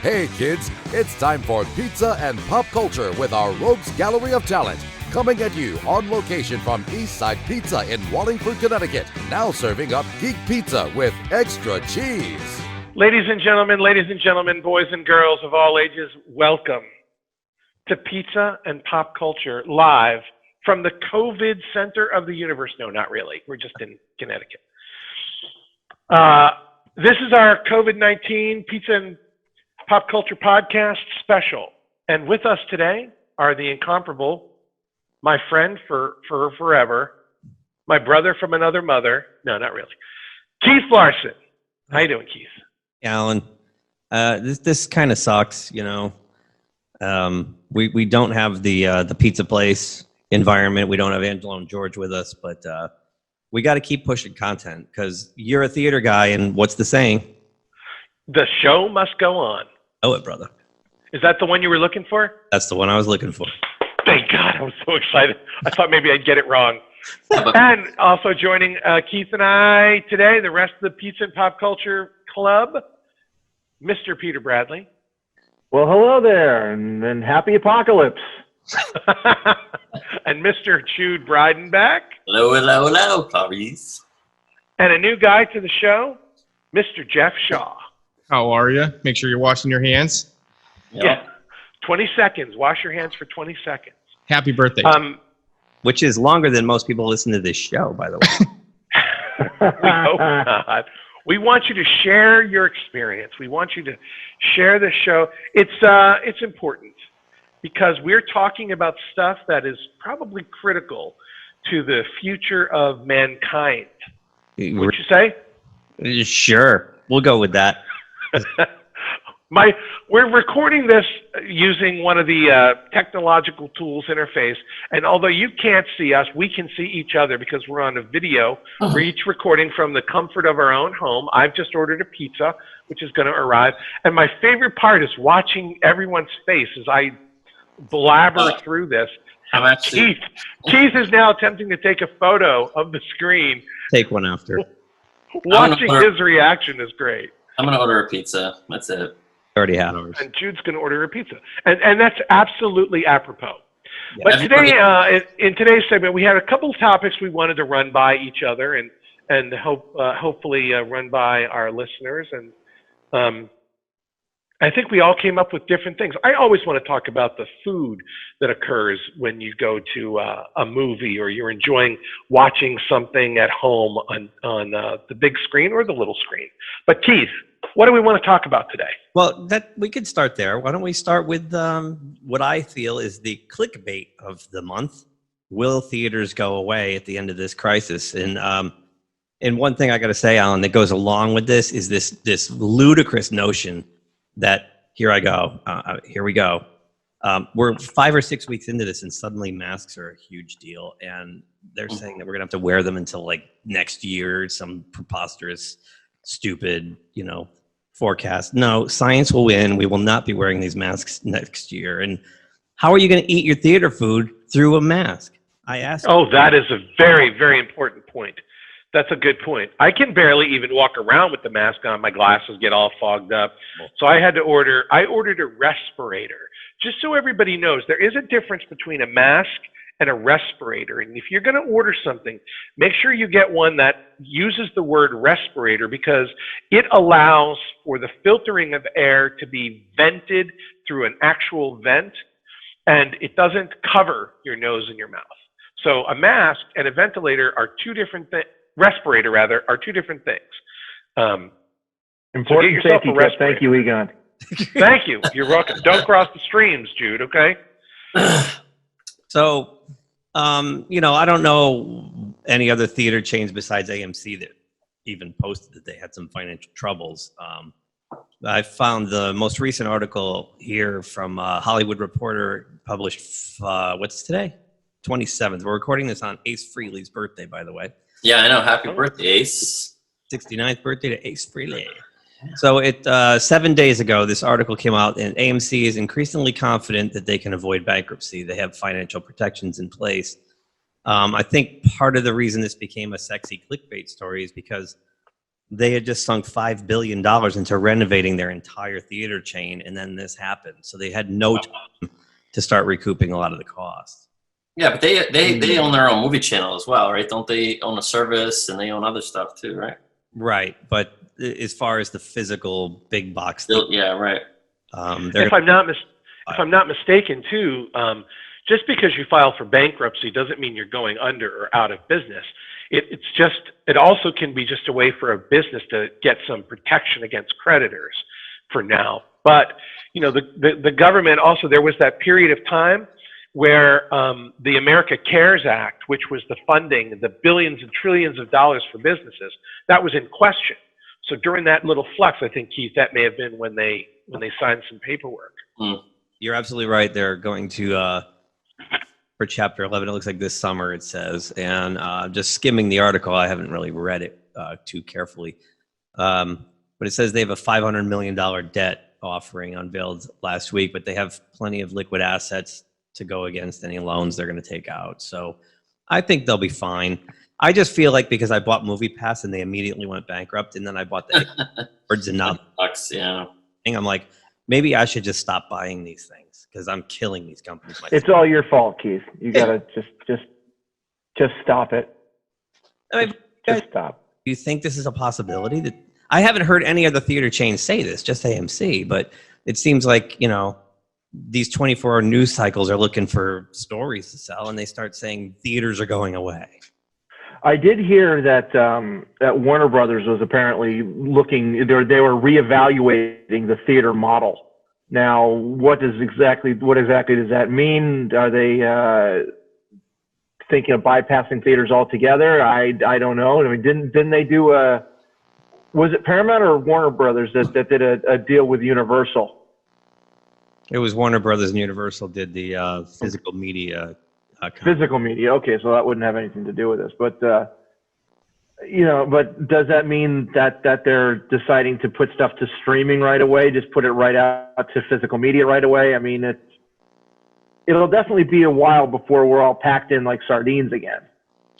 Hey kids, it's time for Pizza and Pop Culture with our Rogues Gallery of Talent. Coming at you on location from Eastside Pizza in Wallingford, Connecticut. Now serving up geek pizza with extra cheese. Ladies and gentlemen, boys and girls of all ages, welcome to Pizza and Pop Culture live from the COVID center of the universe. No, not really. We're just in Connecticut. This is our COVID-19 Pizza and Pop Culture podcast special. And with us today are the incomparable, my friend for forever, my brother from another mother. No, not really. Keith Larsen. How you doing, Keith? Alan, this kind of sucks, you know. We don't have the pizza place environment. We don't have Angelo and George with us, but we got to keep pushing content because you're a theater guy, and what's the saying? The show must go on. Oh, it, brother. Is that the one you were looking for? That's the one I was looking for. Thank God, I was so excited. I thought maybe I'd get it wrong. And also joining Keith and I today, the rest of the Pizza and Pop Culture Club, Mr. Peter Bradley. Well, hello there, and happy apocalypse. And Mr. Jude Breidenbach. Hello, Clarice. And a new guy to the show, Mr. Jeff Shaw. How are you? Make sure you're washing your hands. Yep. Yeah, 20 seconds. Wash your hands for 20 seconds. Happy birthday. Which is longer than most people listen to this show, by the way. We hope not. We want you to share your experience. We want you to share the show. It's important because we're talking about stuff that is probably critical to the future of mankind. Would you say? Sure. We'll go with that. We're recording this using one of the technological tools interface, and although you can't see us, we can see each other because we're on a video. We're each recording from the comfort of our own home. I've just ordered a pizza, which is going to arrive, and my favorite part is watching everyone's face as I blabber through this. Keith is now attempting to take a photo of the screen. Take one after. Watching his reaction is great. I'm going to order a pizza. That's it. Already had ours. And Jude's going to order a pizza. And that's absolutely apropos. Yeah. But today, in today's segment, we had a couple of topics we wanted to run by each other and hopefully run by our listeners. And I think we all came up with different things. I always want to talk about the food that occurs when you go to a movie or you're enjoying watching something at home on the big screen or the little screen. But Keith, what do we want to talk about today? Well, we could start there. Why don't we start with what I feel is the clickbait of the month? Will theaters go away at the end of this crisis? And one thing I got to say, Alan, that goes along with this is this ludicrous notion that here we go. We're 5 or 6 weeks into this, and suddenly masks are a huge deal, and they're saying that we're gonna have to wear them until like next year. Some preposterous, stupid, forecast. No, science will win. We will not be wearing these masks next year. And how are you going to eat your theater food through a mask? I asked. Oh, that is a very, very important point. That's a good point. I can barely even walk around with the mask on. My glasses get all fogged up. So I ordered a respirator. Just so everybody knows, there is a difference between a mask and a respirator. And if you're going to order something, make sure you get one that uses the word respirator because it allows for the filtering of air to be vented through an actual vent, and it doesn't cover your nose and your mouth. So a mask and a ventilator are two different things. Respirator, rather, are two different things. Important so safety tip. Thank you, Egon. Thank you. You're welcome. Don't cross the streams, Jude, okay? So, I don't know any other theater chains besides AMC that even posted that they had some financial troubles. I found the most recent article here from Hollywood Reporter published, what's today? 27th. We're recording this on Ace Frehley's birthday, by the way. Yeah, I know. Happy birthday, Ace. 69th birthday to Ace Frehley. So 7 days ago, this article came out, and AMC is increasingly confident that they can avoid bankruptcy. They have financial protections in place. I think part of the reason this became a sexy clickbait story is because they had just sunk $5 billion into renovating their entire theater chain, and then this happened. So they had no time to start recouping a lot of the costs. Yeah, but they own their own movie channel as well, right? Don't they own a service and they own other stuff too, right? Right, but as far as the physical big box, Still, yeah, right. If I'm not mistaken, too, just because you file for bankruptcy doesn't mean you're going under or out of business. It also can be just a way for a business to get some protection against creditors for now. But the government also, there was that period of time where the America Cares Act, which was the funding, the billions and trillions of dollars for businesses, that was in question. So during that little flux, I think, Keith, that may have been when they signed some paperwork. You're absolutely right. They're going to for Chapter 11. It looks like this summer, it says. And just skimming the article, I haven't really read it too carefully. But it says they have a $500 million debt offering unveiled last week, but they have plenty of liquid assets to go against any loans they're going to take out. So I think they'll be fine. I just feel like because I bought MoviePass and they immediately went bankrupt, and then I bought the words and now Yeah. I'm like, maybe I should just stop buying these things because I'm killing these companies myself. It's all your fault, Keith. You gotta just stop it. I mean, Just stop. do you think this is a possibility? That I haven't heard any other theater chains say this, just AMC, but it seems like, these 24-hour news cycles are looking for stories to sell, and they start saying theaters are going away. I did hear that that Warner Brothers was apparently looking. They were reevaluating the theater model. Now, what exactly does that mean? Are they thinking of bypassing theaters altogether? I don't know. I mean, didn't they do was it Paramount or Warner Brothers that did a deal with Universal? It was Warner Brothers and Universal did the physical media. Physical media. Okay, so that wouldn't have anything to do with this. But but does that mean that they're deciding to put stuff to streaming right away? Just put it right out to physical media right away? I mean, it'll definitely be a while before we're all packed in like sardines again.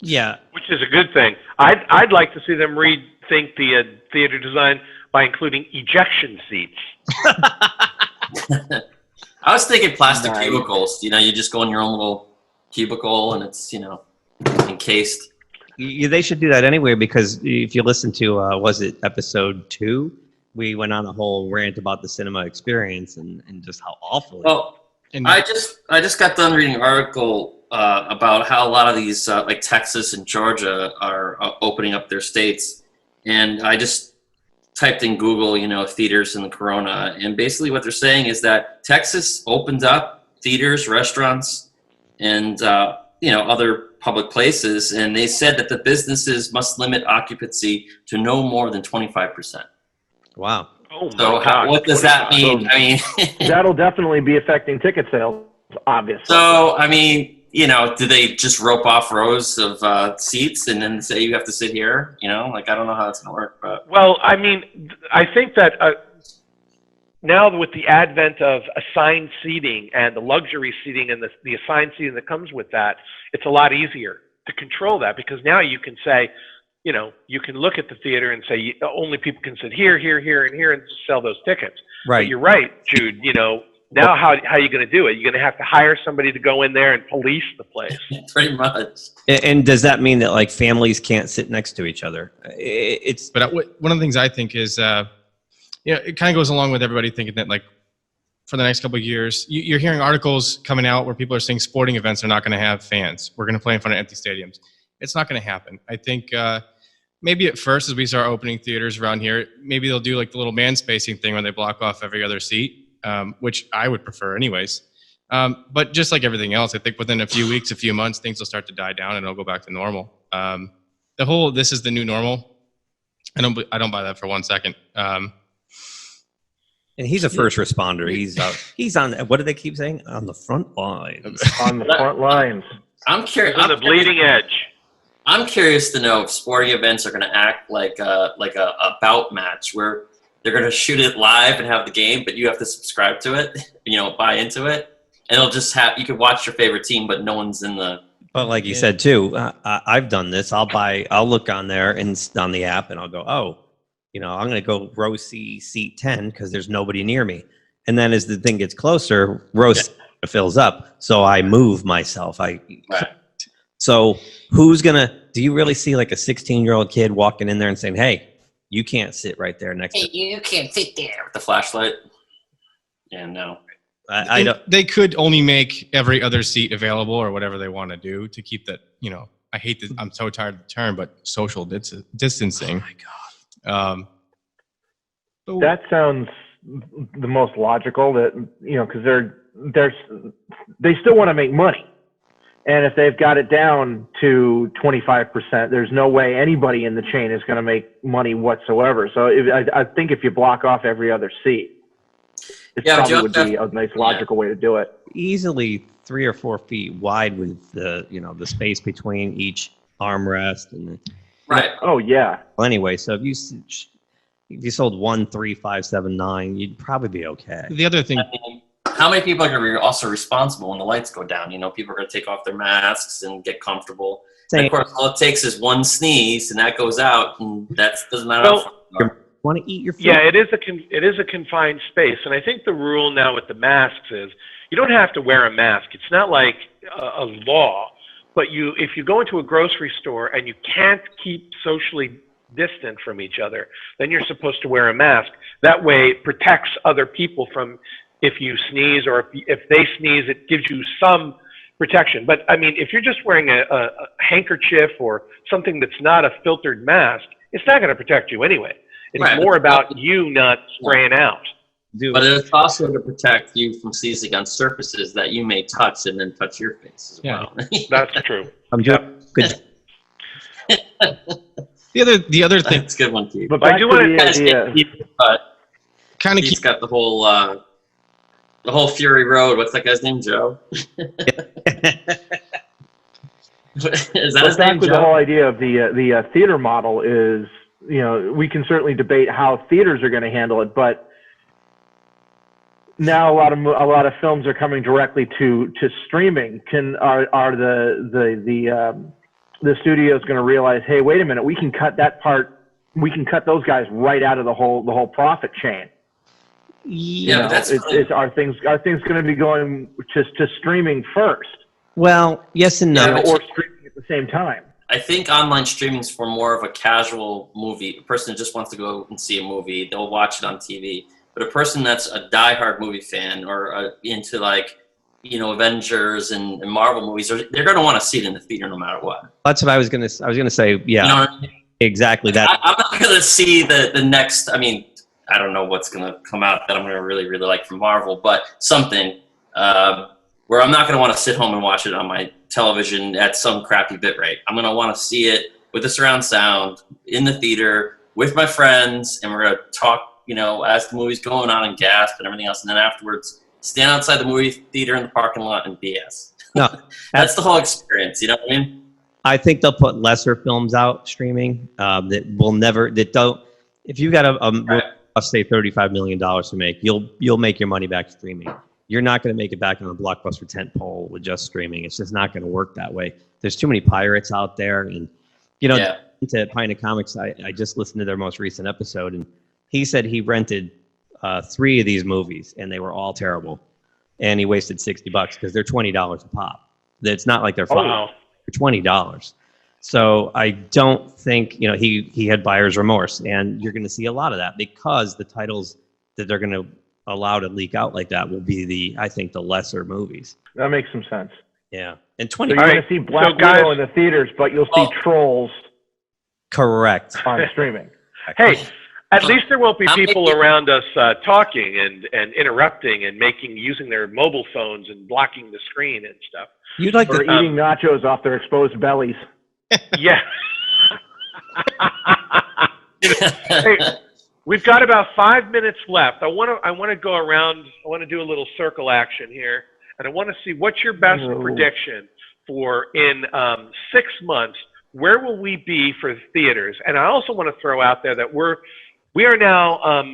Yeah, Which is a good thing. I'd like to see them rethink the theater design by including ejection seats. I was thinking plastic Nice. cubicles. You just go in your own little cubicle and it's, encased. they should do that anyway, because if you listen to, was it episode 2? We went on a whole rant about the cinema experience and just how awful it is. Well, And I just got done reading an article about how a lot of these like Texas and Georgia are opening up their states, and I just typed in Google, theaters in the corona, and basically what they're saying is that Texas opened up theaters, restaurants, and other public places, and they said that the businesses must limit occupancy to no more than 25%. Wow. Oh my So God! what does that mean? I mean, That'll definitely be affecting ticket sales, obviously. so I mean, do they just rope off rows of seats and then say you have to sit here? I don't know how that's gonna work, but Well, I mean, I think that now with the advent of assigned seating and the luxury seating and the assigned seating that comes with that, it's a lot easier to control that, because now you can say, you can look at the theater and say only people can sit here, here, here, and here, and just sell those tickets. Right. But you're right, Jude. Now how are you going to do it? You're going to have to hire somebody to go in there and police the place. pretty much. And does that mean that like families can't sit next to each other? It's But one of the things I think is, it kind of goes along with everybody thinking that like for the next couple of years, you're hearing articles coming out where people are saying sporting events are not going to have fans. We're going to play in front of empty stadiums. It's not going to happen. I think maybe at first, as we start opening theaters around here, maybe they'll do like the little man spacing thing where they block off every other seat, which I would prefer anyways. But just like everything else, I think within a few weeks, a few months, things will start to die down and it'll go back to normal. The whole "this is the new normal," I don't buy that for 1 second. and he's a first responder. He's on. What do they keep saying? On the front lines. On the front lines. I'm curious. On the bleeding edge. I'm curious to know if sporting events are going to act like a bout match where they're going to shoot it live and have the game, but you have to subscribe to it, buy into it, and it'll just you could watch your favorite team, but no one's in the. But like you said too, I've done this. I'll look on there and on the app, and I'll go, oh, I'm going to go row C, seat 10 because there's nobody near me. And then as the thing gets closer, row C fills up. So I move myself. So who's going to, do you really see like a 16-year-old kid walking in there and saying, hey, you can't sit right there next to you can't sit there with the flashlight? Yeah, no. I don't. They could only make every other seat available or whatever they want to do to keep that, I hate this. I'm so tired of the term, but social distancing. Oh my God. That sounds the most logical. That because they still want to make money, and if they've got it down to 25%, there's no way anybody in the chain is going to make money whatsoever. So I think if you block off every other seat, it probably would be a nice logical way to do it. Easily 3 or 4 feet wide with the the space between each armrest and right. Oh yeah. Well, anyway, so if you sold 13579, you'd probably be okay. The other thing, how many people are going to be also responsible when the lights go down? People are going to take off their masks and get comfortable. And of course, all it takes is one sneeze, and that goes out, and that doesn't matter. You want to eat your food? Yeah, it is a confined space, and I think the rule now with the masks is you don't have to wear a mask. It's not like a law, but if you go into a grocery store and you can't keep socially distant from each other, then you're supposed to wear a mask. That way it protects other people from if you sneeze, or if they sneeze, it gives you some protection. But I mean, if you're just wearing a handkerchief or something that's not a filtered mask, it's not going to protect you anyway. It's more about you not spraying out. But it's also to protect you from sneezing on surfaces that you may touch and then touch your face as well. That's true. Good. The other thing. That's a good one, Keith. But I do want to kind of Keith's got the whole Fury Road. What's that guy's name? Joe. Is that his name? Joe? The whole idea of the theater model is, we can certainly debate how theaters are going to handle it, but now a lot of films are coming directly to streaming. Are the studio's going to realize, hey, wait a minute, we can cut that part, we can cut those guys right out of the whole profit chain. Yeah, are things going to be going to streaming first? Well, yes and no. Or streaming at the same time. I think online streaming is for more of a casual movie. A person that just wants to go and see a movie, they'll watch it on TV. But a person that's a diehard movie fan or into Avengers and Marvel movies, they're going to want to see it in the theater no matter what. That's what I was going to say. Yeah, you know what I mean? Exactly that. I'm not going to see the next. I mean, I don't know what's going to come out that I'm going to really, really like from Marvel, but something where I'm not going to want to sit home and watch it on my television at some crappy bit rate. I'm going to want to see it with the surround sound in the theater with my friends, and we're going to talk, as the movie's going on and gasp and everything else, and then afterwards stand outside the movie theater in the parking lot and BS. No, that's the whole experience. You know what I mean? I think they'll put lesser films out streaming that don't. If you got a say $35 million to make, you'll make your money back streaming. You're not going to make it back on a blockbuster tentpole with just streaming. It's just not going to work that way. There's too many pirates out there, and to Pint of Comics, I just listened to their most recent episode, and he said he rented 3 of these movies, and they were all terrible, and he wasted $60 because they're $20 a pop. It's not like they're $5. They're $20. So I don't think he had buyer's remorse, and you're going to see a lot of that because the titles that they're going to allow to leak out like that will be I think the lesser movies. That makes some sense. Yeah, and So you're going to see Black Widow in the theaters, but you'll see Trolls. Correct. On streaming. Hey, at least there won't be people around us talking and interrupting and using their mobile phones and blocking the screen and stuff. You'd like or eating nachos off their exposed bellies. Yeah. Hey, we've got about 5 minutes left. I want to go around. I want to do a little circle action here, and I want to see what's your best prediction for in 6 months. Where will we be for the theaters? And I also want to throw out there that we are now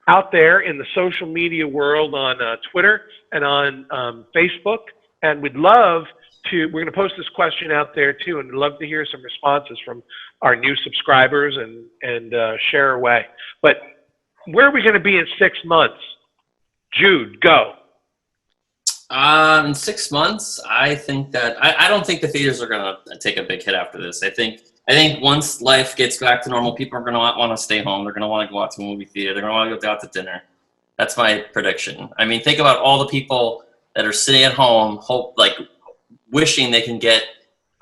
out there in the social media world on Twitter and on Facebook, and we'd love we're going to post this question out there too, and love to hear some responses from our new subscribers and share away. But where are we going to be in 6 months? Jude, go. In 6 months, I think that I don't think the theaters are going to take a big hit after this. I think once life gets back to normal, people are going to want to stay home. They're going to want to go out to a movie theater. They're going to want to go out to dinner. That's my prediction. I mean, think about all the people that are sitting at home, wishing they can get,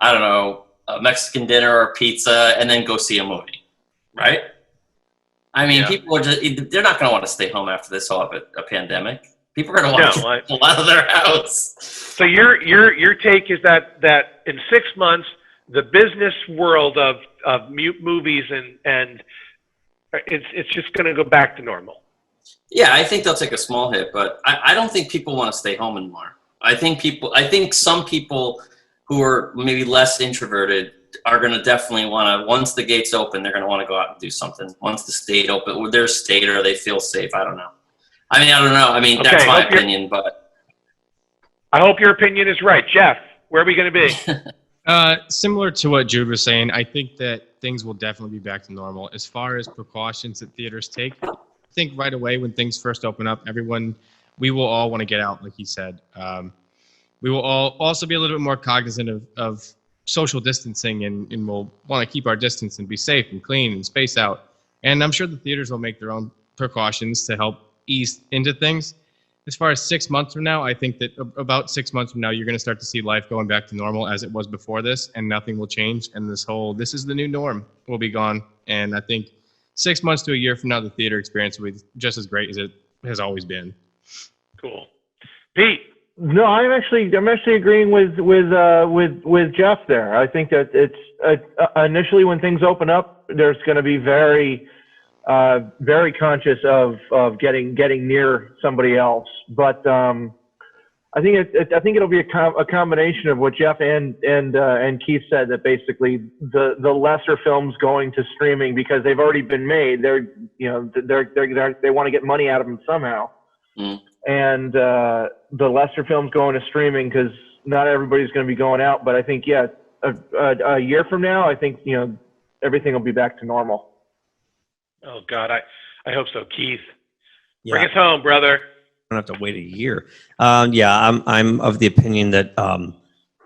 I don't know, a Mexican dinner or pizza and then go see a movie, right? I mean, people are they're not going to want to stay home after this whole a pandemic. People are going to want to get out of their house. So your take is that in 6 months, the business world of movies and it's just going to go back to normal. Yeah, I think they'll take a small hit, but I don't think people want to stay home anymore. I think some people who are maybe less introverted are going to definitely want to, once the gates open, they're going to want to go out and do something. Once the state open, or their state, or they feel safe. I don't know. I don't know. I mean, that's my opinion, but I hope your opinion is right. Jeff, where are we going to be? Similar to what Jude was saying, I think that things will definitely be back to normal. As far as precautions that theaters take, I think right away when things first open up, we will all want to get out, like he said. We will all also be a little bit more cognizant of social distancing, and we'll want to keep our distance and be safe and clean and space out. And I'm sure the theaters will make their own precautions to help ease into things. As far as 6 months from now, I think that about 6 months from now, you're going to start to see life going back to normal as it was before this, and nothing will change. And this is the new norm will be gone. And I think 6 months to a year from now, the theater experience will be just as great as it has always been. Cool. Pete. No, I'm actually agreeing with Jeff there. I think that it's initially when things open up, there's going to be very conscious of getting near somebody else. But I think it'll be a combination of what Jeff and Keith said, that basically the lesser films going to streaming because they've already been made. They want to get money out of them somehow. Mm. And the lesser films going to streaming because not everybody's going to be going out. But I think, a year from now, I think, everything will be back to normal. Oh, God, I hope so. Keith, bring us home, brother. I don't have to wait a year. I'm of the opinion that,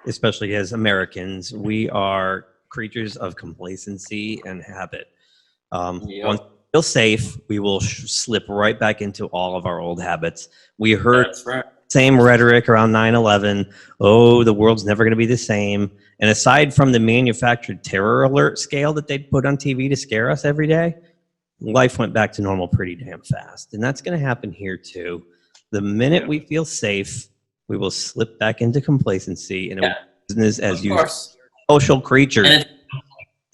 especially as Americans, we are creatures of complacency and habit. Once we feel safe, we will slip right back into all of our old habits. We heard same rhetoric around 9/11. Oh, the world's never going to be the same. And aside from the manufactured terror alert scale that they put on TV to scare us every day, life went back to normal pretty damn fast. And that's going to happen here too. The minute we feel safe, we will slip back into complacency and business as usual. Social creatures.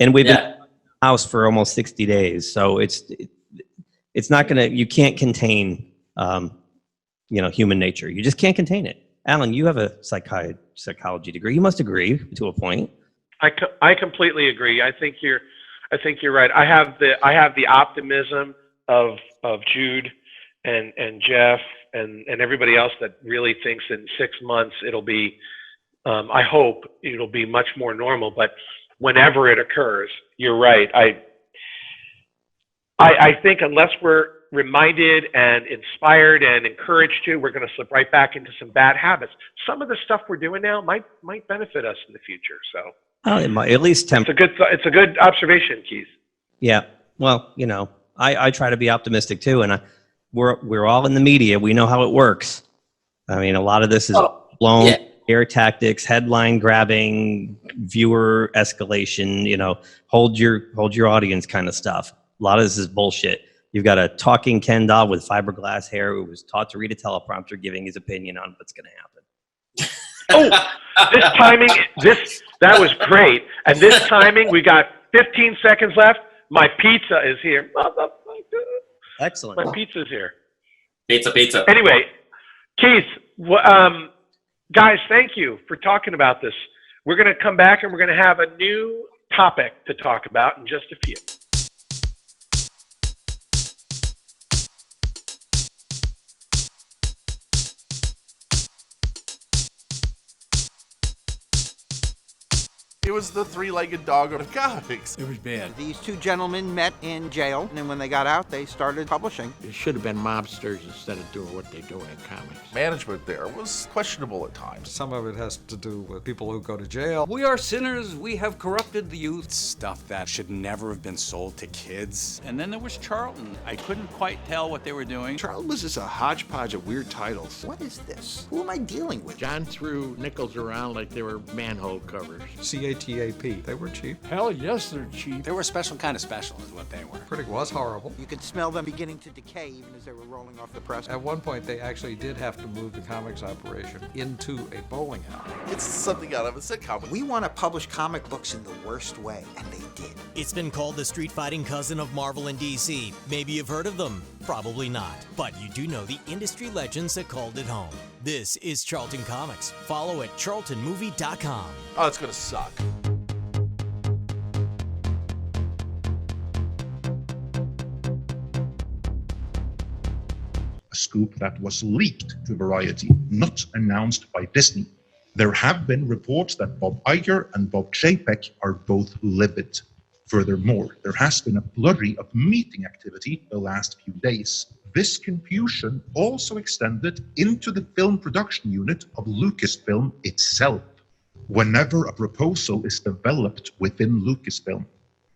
And we've been in the house for almost 60 days. So it's not going to, you can't contain, human nature. You just can't contain it. Alan, you have a psychology degree. You must agree to a point. I completely agree. I think you're right. I have the optimism of Jude and Jeff and everybody else that really thinks in 6 months it'll be, I hope it'll be much more normal, but whenever it occurs, you're right. I think unless we're reminded and inspired and encouraged to, we're going to slip right back into some bad habits. Some of the stuff we're doing now might benefit us in the future. So it might, at least it's a good observation, Keith. Yeah. Well, I try to be optimistic too, and we're all in the media. We know how it works. I mean, a lot of this is blown air tactics, headline grabbing, viewer escalation. Hold your audience kind of stuff. A lot of this is bullshit. You've got a talking Ken doll with fiberglass hair who was taught to read a teleprompter, giving his opinion on what's going to happen. This timing, that was great. And this timing, we got 15 seconds left. My pizza is here. Excellent. My pizza's here. Pizza. Anyway, Keith, guys, thank you for talking about this. We're going to come back and we're going to have a new topic to talk about in just a few. It was the three-legged dog of comics. It was bad. These two gentlemen met in jail, and when they got out, they started publishing. It should have been mobsters instead of doing what they do in comics. Management there was questionable at times. Some of it has to do with people who go to jail. We are sinners. We have corrupted the youth. Stuff that should never have been sold to kids. And then there was Charlton. I couldn't quite tell what they were doing. Charlton was just a hodgepodge of weird titles. What is this? Who am I dealing with? John threw nickels around like they were manhole covers. CATAP. They were cheap. Hell yes, they're cheap. They were a special kind of special is what they were. Critic was horrible. You could smell them beginning to decay even as they were rolling off the press. At one point, they actually did have to move the comics operation into a bowling alley. It's something out of a sitcom. We want to publish comic books in the worst way, and they did. It's been called the street-fighting cousin of Marvel and DC. Maybe you've heard of them. Probably not. But you do know the industry legends that called it home. This is Charlton Comics. Follow at charltonmovie.com. Oh, it's gonna suck. A scoop that was leaked to Variety, not announced by Disney. There have been reports that Bob Iger and Bob Chapek are both livid. Furthermore, there has been a flurry of meeting activity the last few days. This confusion also extended into the film production unit of Lucasfilm itself. Whenever a proposal is developed within Lucasfilm,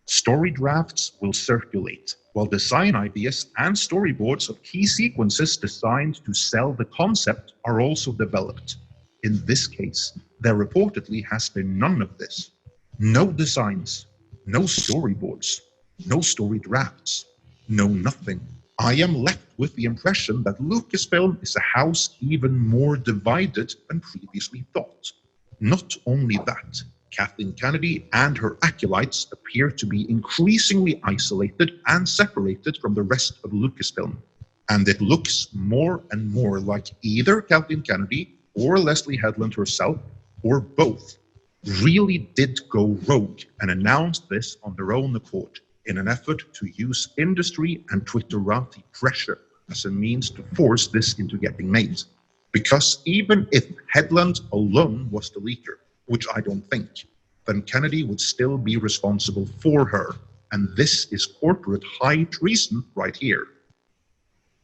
story drafts will circulate, while design ideas and storyboards of key sequences designed to sell the concept are also developed. In this case, there reportedly has been none of this. No designs, no storyboards, no story drafts, no nothing. I am left with the impression that Lucasfilm is a house even more divided than previously thought. Not only that, Kathleen Kennedy and her acolytes appear to be increasingly isolated and separated from the rest of Lucasfilm. And it looks more and more like either Kathleen Kennedy or Leslie Headland herself, or both, really did go rogue and announced this on their own accord in an effort to use industry and Twitterati pressure as a means to force this into getting made. Because even if Headland alone was the leaker, which I don't think, then Kennedy would still be responsible for her. And this is corporate high treason right here.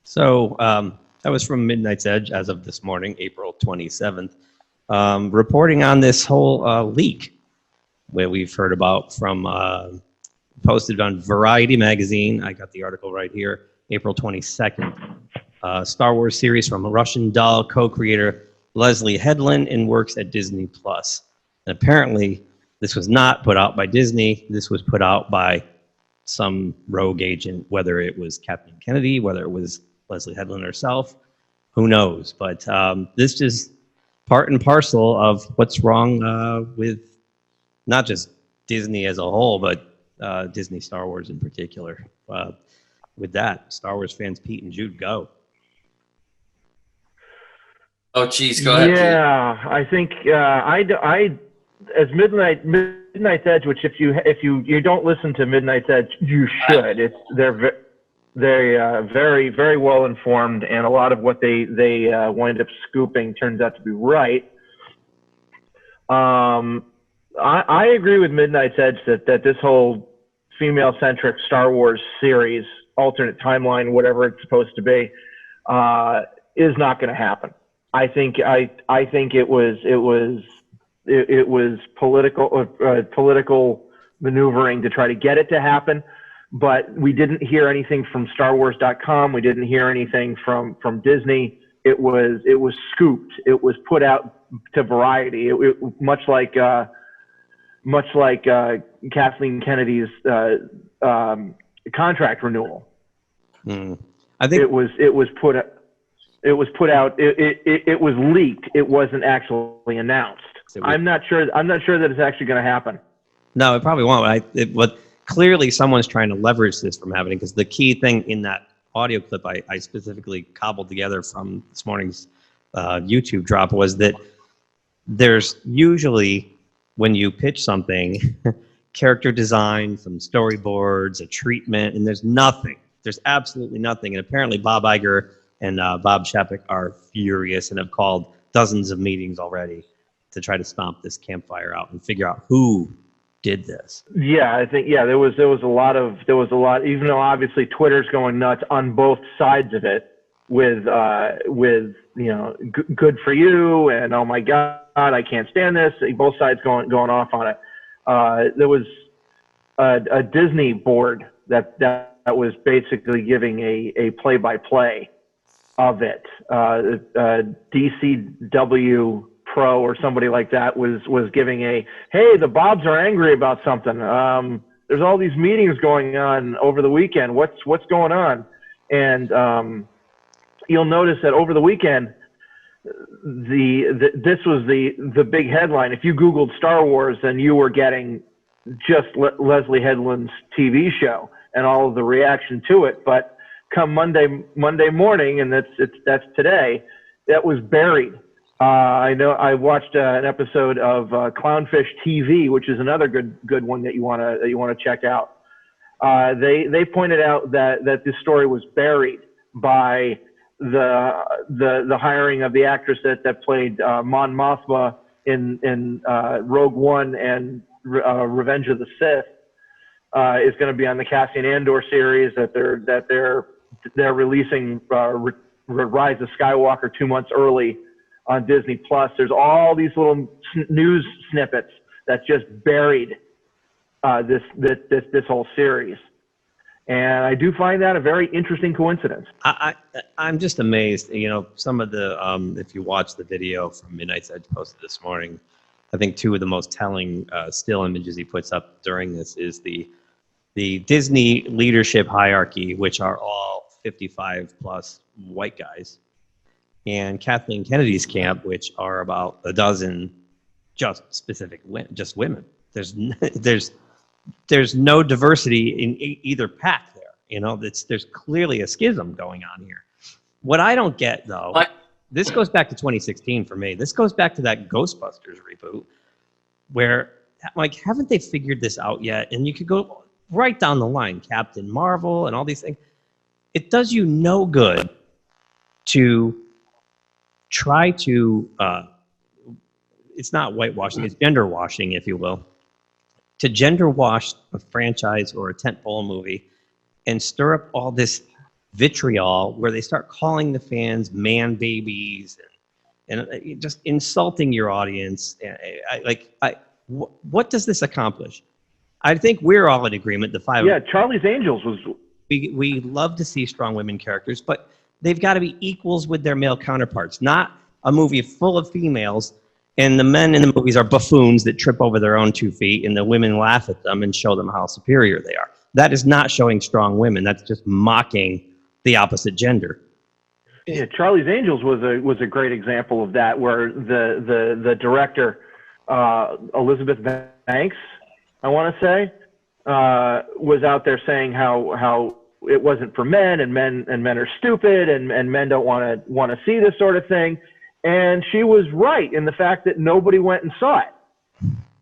So that was from Midnight's Edge as of this morning, April 27th, reporting on this whole leak where we've heard about from posted on Variety magazine. I got the article right here, April 22nd. Star Wars series from Russian doll co-creator Leslie Headland and works at Disney Plus. And apparently, this was not put out by Disney. This was put out by some rogue agent, whether it was Kathleen Kennedy, whether it was Leslie Headland herself, who knows? But this is part and parcel of what's wrong with not just Disney as a whole, but Disney Star Wars in particular. With that, Star Wars fans, Pete and Jude, go. Oh, geez, go ahead. Yeah, Pete. I think I as Midnight's Edge, which if you don't listen to Midnight's Edge, you should. They're very very well informed, and a lot of what they wind up scooping turns out to be right. I agree with Midnight's Edge that this whole female-centric Star Wars series, alternate timeline, whatever it's supposed to be, is not going to happen. I think it was political maneuvering to try to get it to happen, but we didn't hear anything from StarWars.com. We didn't hear anything from Disney. It was scooped. It was put out to Variety. Much like Kathleen Kennedy's contract renewal. I think it was put out. It was leaked. It wasn't actually announced. I'm not sure that it's actually going to happen. No, it probably won't. But clearly, someone's trying to leverage this from happening, because the key thing in that audio clip I specifically cobbled together from this morning's YouTube drop was that there's usually, when you pitch something, character design, some storyboards, a treatment, and there's nothing. There's absolutely nothing. And apparently Bob Iger and Bob Chapek are furious and have called dozens of meetings already to try to stomp this campfire out and figure out who did this. Yeah, I think there was a lot. Even though obviously Twitter's going nuts on both sides of it, with good for you and oh my god, I can't stand this. Both sides going off on it. There was a Disney board that was basically giving a play-by-play of it. DCW Pro or somebody like that was giving hey, the Bobs are angry about something. There's all these meetings going on over the weekend. What's going on? And you'll notice that over the weekend, this was the big headline. If you Googled Star Wars, then you were getting just Leslie Headland's TV show and all of the reaction to it. But come Monday morning, and that's today, that was buried. I know I watched an episode of Clownfish TV, which is another good one that you want to check out. They pointed out that this story was buried by the hiring of the actress that played Mon Mothma in Rogue One and Revenge of the Sith is going to be on the Cassian Andor series that they're releasing Rise of Skywalker 2 months early on Disney Plus. There's all these little news snippets that just buried this whole series. And I do find that a very interesting coincidence. I'm just amazed. Some of the, if you watch the video from Midnight's Edge posted this morning, I think two of the most telling still images he puts up during this is the Disney leadership hierarchy, which are all 55 plus white guys, and Kathleen Kennedy's camp, which are about a dozen just just women. There's no diversity in either pack there. There's clearly a schism going on here. What I don't get, though, this goes back to 2016 for me. This goes back to that Ghostbusters reboot where, haven't they figured this out yet? And you could go right down the line, Captain Marvel and all these things. It does you no good to try to, it's not whitewashing, it's gender washing, if you will, to gender wash a franchise or a tentpole movie and stir up all this vitriol where they start calling the fans man babies and just insulting your audience. What does this accomplish? I think we're all in agreement. The five. Yeah, Charlie's Angels was. We love to see strong women characters, but they've got to be equals with their male counterparts, not a movie full of females. And the men in the movies are buffoons that trip over their own 2 feet, and the women laugh at them and show them how superior they are. That is not showing strong women. That's just mocking the opposite gender. Yeah, Charlie's Angels was a great example of that, where the director, Elizabeth Banks, I want to say, was out there saying how it wasn't for men, and men are stupid, and men don't want to see this sort of thing. And she was right in the fact that nobody went and saw it.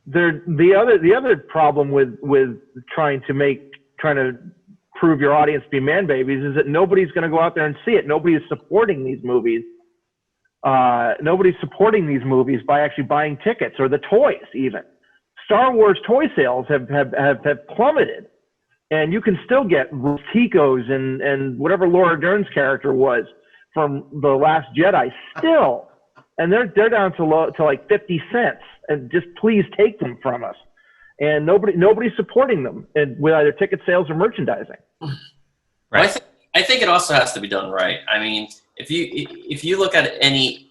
The other problem with trying to prove your audience to be man babies is that nobody's going to go out there and see it. Nobody is supporting these movies. Nobody's supporting these movies by actually buying tickets or the toys even. Star Wars toy sales have plummeted, and you can still get Ticos and whatever Laura Dern's character was from The Last Jedi still. And they're down to like 50 cents, and just please take them from us. And nobody's supporting them with either ticket sales or merchandising. Right. Well, I think it also has to be done right. I mean, if you look at any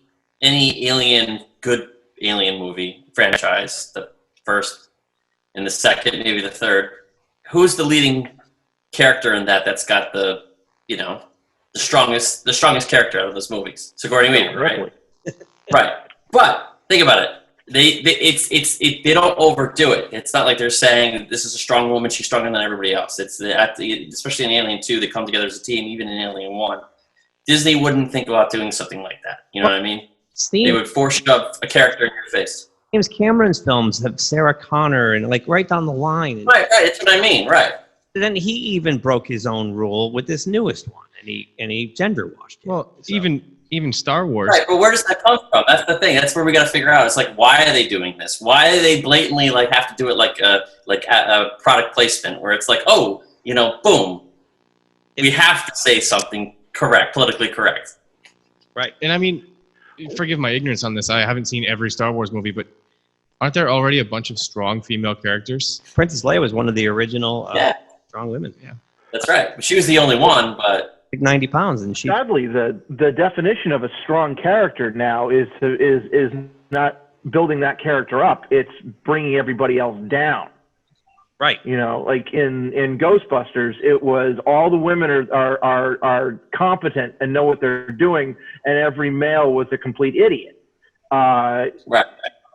good alien movie franchise, the first and the second, maybe the third, who's the leading character in that's got the strongest character out of those movies? Sigourney Weaver, right? Right. But think about it. They don't overdo it. It's not like they're saying this is a strong woman, she's stronger than everybody else. Especially in Alien 2, they come together as a team. Even in Alien 1, Disney wouldn't think about doing something like that. You know what I mean? They would force shove a character in your face. James Cameron's films have Sarah Connor and right down the line. Right. That's what I mean. Right. Then he even broke his own rule with this newest one, and he gender washed it. Well, so. even Star Wars. Right, but where does that come from? That's the thing. That's where we got to figure out. It's like, why are they doing this? Why do they blatantly like have to do it like a product placement, where it's like, oh, you know, boom, we have to say something correct, politically correct. Right, and I mean, forgive my ignorance on this. I haven't seen every Star Wars movie, but aren't there already a bunch of strong female characters? Princess Leia was one of the original strong women. Yeah, that's right. She was the only one, but. 90 pounds, and she. Sadly, the definition of a strong character now is not building that character up. It's bringing everybody else down. Right. You know, like in Ghostbusters, it was all the women are competent and know what they're doing, and every male was a complete idiot. Right.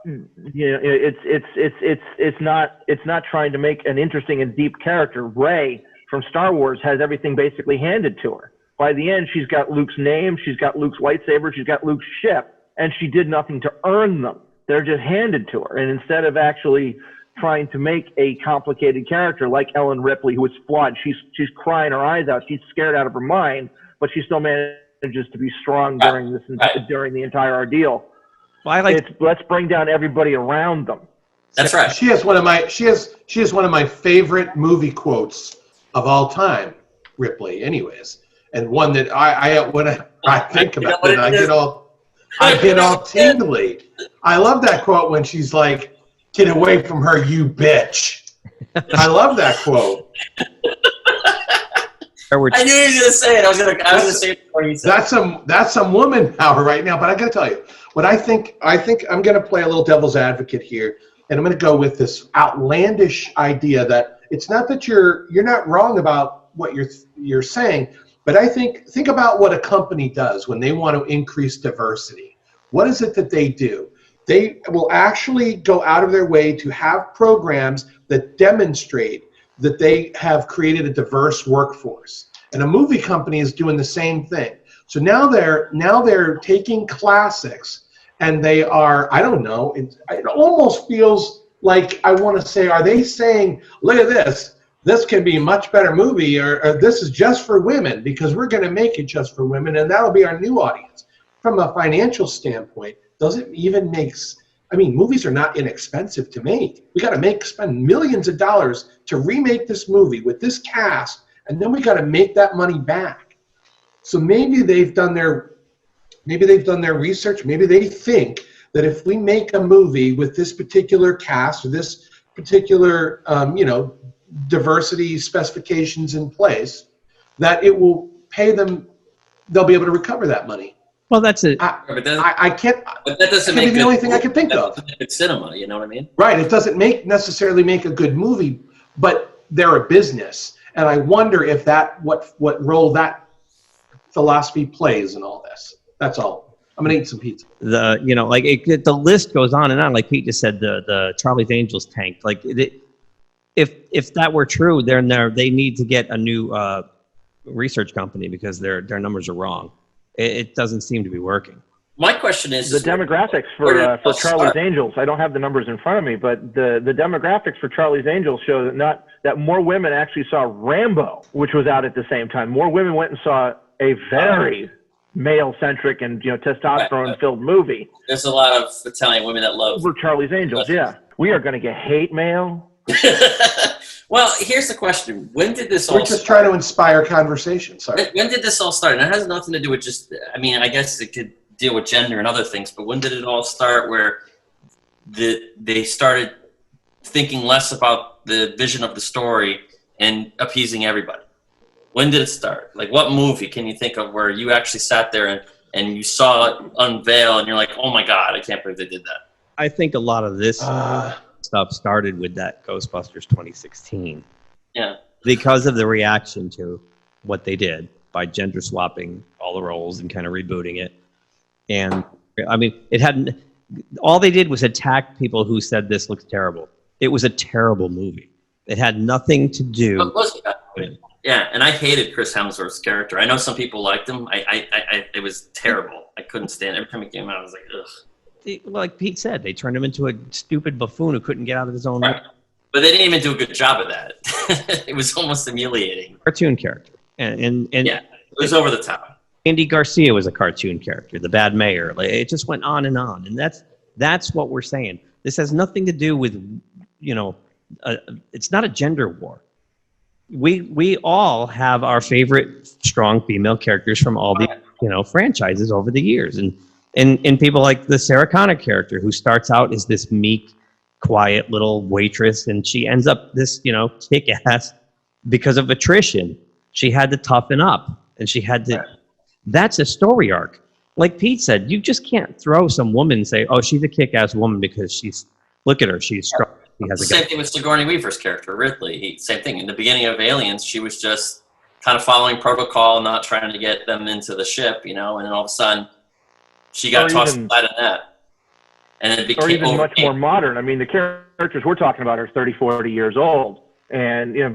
You know, it's not trying to make an interesting and deep character. Rey from Star Wars has everything basically handed to her. By the end, she's got Luke's name, she's got Luke's lightsaber, she's got Luke's ship, and she did nothing to earn them. They're just handed to her. And instead of actually trying to make a complicated character like Ellen Ripley, who is flawed, she's crying her eyes out, she's scared out of her mind, but she still manages to be strong during the entire ordeal. Well, let's bring down everybody around them. That's right. She has one of my favorite movie quotes of all time, Ripley, anyways, and one that when I think about it, I get all tingly. I love that quote when she's like, "Get away from her, you bitch." I love that quote. I knew he was going to say it. I was going to say it before you said it. That's some woman power right now. But I got to tell you, what I think I'm going to play a little devil's advocate here, and I'm going to go with this outlandish idea that it's not that you're not wrong about what you're saying, but I think about what a company does when they want to increase diversity. What is it that they do? They will actually go out of their way to have programs that demonstrate that they have created a diverse workforce. And a movie company is doing the same thing. So now they're taking classics and they are, I don't know, it almost feels like I want to say, are they saying, look at this can be a much better movie, or this is just for women because we're going to make it just for women and that'll be our new audience. From a financial standpoint, does it even movies are not inexpensive to make. We got to spend millions of dollars to remake this movie with this cast, and then we got to make that money back. So maybe they've done their research. Maybe they think that if we make a movie with this particular cast or this particular diversity specifications in place, that it will pay them. They'll be able to recover that money. Well, that's it. I can't. But that doesn't make the only thing I can think of. It's cinema, you know what I mean? Right. It doesn't necessarily make a good movie, but they're a business, and I wonder if what role that philosophy plays in all this. That's all. I'm gonna eat some pizza. The list goes on and on. Like Pete just said, the Charlie's Angels tanked. Like if that were true, then they need to get a new research company because their numbers are wrong. It doesn't seem to be working. My question is the demographics for Charlie's Angels. I don't have the numbers in front of me, but the demographics for Charlie's Angels show that more women actually saw Rambo, which was out at the same time. More women went and saw a very male-centric and testosterone-filled movie. There's a lot of Italian women that love over Charlie's Angels. Yeah, we are going to get hate mail. Well, here's the question: when did this all? We're just trying to inspire conversation. Sorry. When did this all start? And it has nothing to do with just. I mean, I guess it could deal with gender and other things, but when did it all start? Where they started thinking less about the vision of the story and appeasing everybody. When did it start? Like, what movie can you think of where you actually sat there and you saw it unveil and you're like, oh my God, I can't believe they did that? I think a lot of this stuff started with that Ghostbusters 2016. Yeah. Because of the reaction to what they did by gender swapping all the roles and kind of rebooting it. And I mean, all they did was attack people who said this looks terrible. It was a terrible movie. It had nothing to do. Yeah, and I hated Chris Hemsworth's character. I know some people liked him. It was terrible. I couldn't stand it. Every time he came out, I was like, ugh. Like Pete said, they turned him into a stupid buffoon who couldn't get out of his own way. But they didn't even do a good job of that. It was almost humiliating. Cartoon character. And yeah, it was over the top. Andy Garcia was a cartoon character, the bad mayor. Like, it just went on, and that's what we're saying. This has nothing to do with, it's not a gender war. We all have our favorite strong female characters from all the franchises over the years, and people like the Sarah Connor character, who starts out as this meek, quiet little waitress, and she ends up this kick-ass because of attrition. She had to toughen up, and she had to. That's a story arc. Like Pete said, you just can't throw some woman and say, "Oh, she's a kick-ass woman because look at her, she's strong." She has a Same thing with Sigourney Weaver's character, Ridley. Same thing. In the beginning of Aliens, she was just kind of following protocol, not trying to get them into the ship, and then all of a sudden, she got tossed inside of that. And it became or even much more modern. I mean, the characters we're talking about are 30, 40 years old. And, a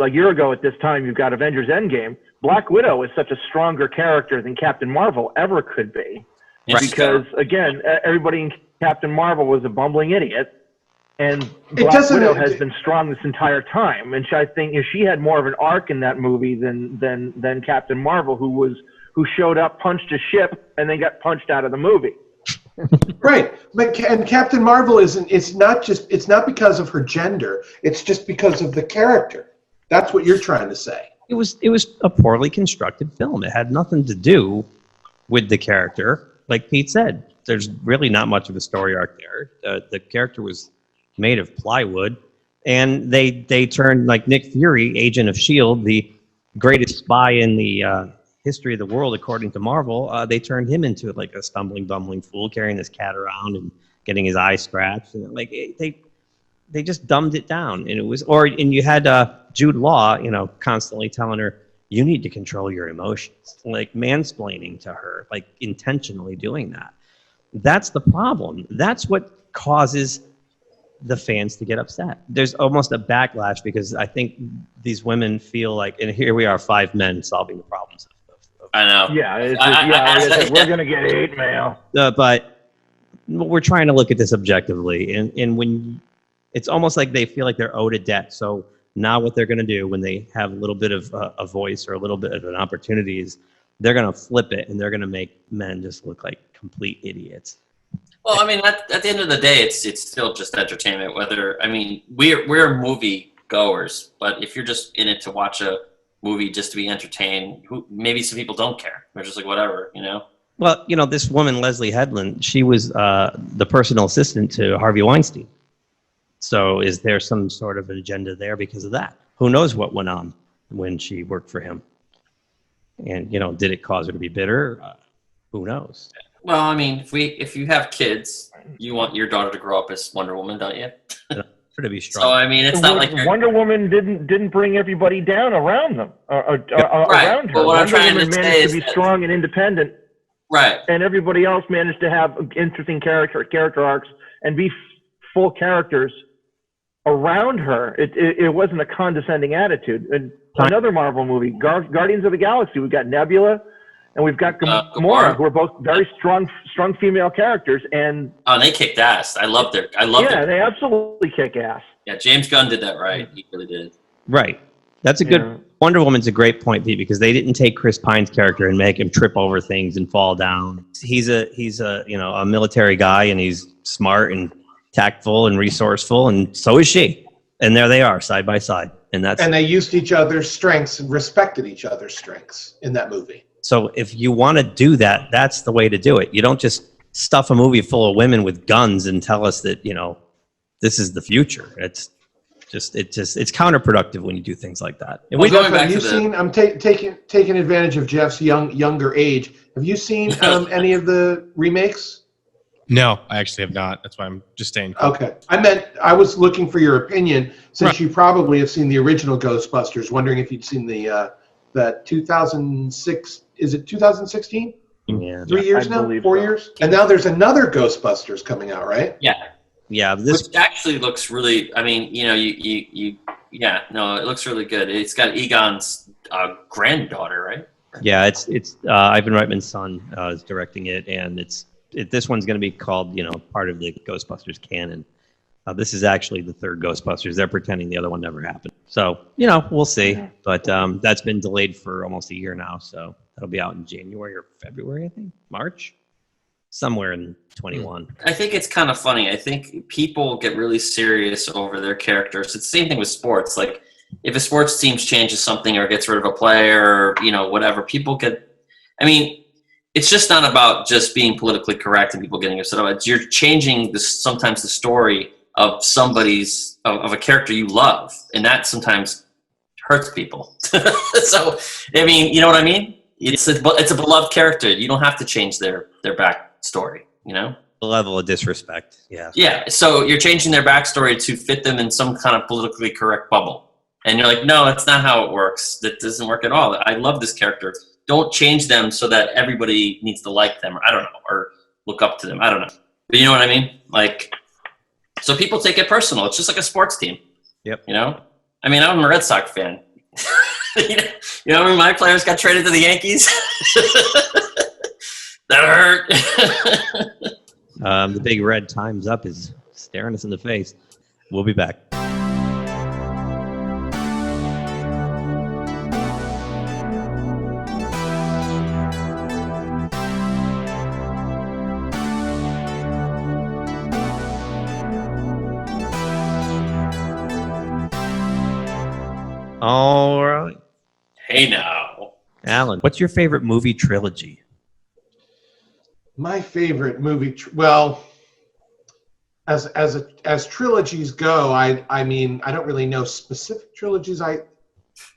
year ago at this time, you've got Avengers Endgame. Black Widow is such a stronger character than Captain Marvel ever could be. Because, again, everybody in Captain Marvel was a bumbling idiot. And Black Widow has been strong this entire time. And I think she had more of an arc in that movie than Captain Marvel, who showed up, punched a ship, and then got punched out of the movie. Right, and Captain Marvel it's not because of her gender, it's just because of the character. That's what you're trying to say. It was a poorly constructed film. It had nothing to do with the character. Like Pete said, there's really not much of a story arc there. The character was made of plywood, and they turned, like, Nick Fury, agent of S.H.I.E.L.D., the greatest spy in the history of the world, according to Marvel. They turned him into like a stumbling, bumbling fool, carrying this cat around and getting his eye scratched. And they just dumbed it down. And you had Jude Law, constantly telling her, you need to control your emotions, like mansplaining to her, like intentionally doing that. That's the problem. That's what causes the fans to get upset. There's almost a backlash because I think these women feel like, and here we are, 5 men solving the problems. I know. Yeah, we're going to get hate mail. But we're trying to look at this objectively. And when it's almost like they feel like they're owed a debt. So now what they're going to do when they have a little bit of a voice or a little bit of an opportunity is they're going to flip it, and they're going to make men just look like complete idiots. Well, I mean, at the end of the day, it's still just entertainment. We're movie goers, but if you're just in it to watch a movie just to be entertained, maybe some people don't care. They're just like, whatever, Well, this woman, Leslie Headland, she was the personal assistant to Harvey Weinstein. So is there some sort of an agenda there because of that? Who knows what went on when she worked for him? And, did it cause her to be bitter? Who knows? Well, I mean, if you have kids, you want your daughter to grow up as Wonder Woman, don't you? To be strong. So I mean, it's not like Wonder Woman didn't bring everybody down around them, around her. But what I'm trying Wonder Woman to say managed is to be strong and independent, right? And everybody else managed to have interesting character arcs and be full characters around her. It wasn't a condescending attitude. And another Marvel movie, Guardians of the Galaxy, we've got Nebula, and we've got Gamora, who are both very strong female characters, and they kicked ass. I loved their. Yeah, they absolutely kick ass. Yeah, James Gunn did that right. He really did. Right. That's a good. Wonder Woman's a great point, Pete, because they didn't take Chris Pine's character and make him trip over things and fall down. He's a military guy, and he's smart and tactful and resourceful, and so is she. And there they are, side by side, and they used each other's strengths and respected each other's strengths in that movie. So if you want to do that, that's the way to do it. You don't just stuff a movie full of women with guns and tell us that, this is the future. It's counterproductive when you do things like that. And I'm taking advantage of Jeff's younger age. Have you seen any of the remakes? No, I actually have not. That's why I'm just staying. Okay. I was looking for your opinion, since you probably have seen the original Ghostbusters, wondering if you'd seen the 2006, is it 2016? Yeah. 3 years now? 4 years? And now there's another Ghostbusters coming out, right? Yeah. Yeah. Which actually looks really, I mean, it looks really good. It's got Egon's granddaughter, right? Yeah, it's Ivan Reitman's son is directing it, and this one's going to be called, part of the Ghostbusters canon. This is actually the third Ghostbusters. They're pretending the other one never happened. So, you know, we'll see. But that's been delayed for almost a year now. So that'll be out in January or February, I think. March? Somewhere in 21. I think it's kind of funny. I think people get really serious over their characters. It's the same thing with sports. Like, if a sports team changes something or gets rid of a player or, you know, whatever, people get... I mean, it's just not about just being politically correct and people getting upset about it. You're changing sometimes the story of somebody's of a character you love, and that sometimes hurts people. So, I mean, you know what I mean? It's a beloved character. You don't have to change their backstory. You know, The level of disrespect. Yeah. Yeah. So you're changing their backstory to fit them in some kind of politically correct bubble, and you're like, no, that's not how it works. That doesn't work at all. I love this character. Don't change them so that everybody needs to like them, or I don't know, or look up to them. I don't know. But you know what I mean? Like. So people take it personal. It's just like a sports team. Yep. You know? I mean, I'm a Red Sox fan. You know, when my players got traded to the Yankees? That hurt. The big red time's up is staring us in the face. We'll be back. All right. Hey now. Alan, what's your favorite movie trilogy? My favorite movie, well, as trilogies go, I mean, I don't really know specific trilogies. I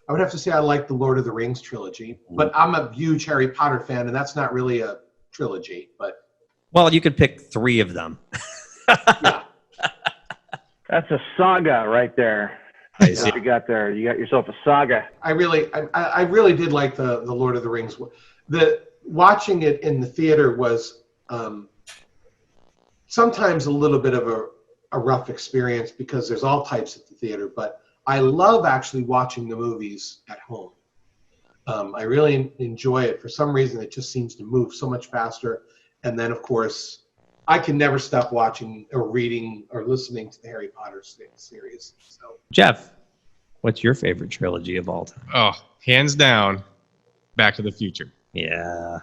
would have to say I like the Lord of the Rings trilogy, but I'm a huge Harry Potter fan, and that's not really a trilogy. But well, you could pick 3 of them. Yeah. That's a saga right there. You got there. You got yourself a saga. I really did like the Lord of the Rings. Watching it in the theater was sometimes a little bit of a rough experience because there's all types at the theater, but I love actually watching the movies at home. I really enjoy it. For some reason, it just seems to move so much faster. And then, of course, I can never stop watching or reading or listening to the Harry Potter series. So, Jeff, what's your favorite trilogy of all time? Oh, hands down, Back to the Future. Yeah.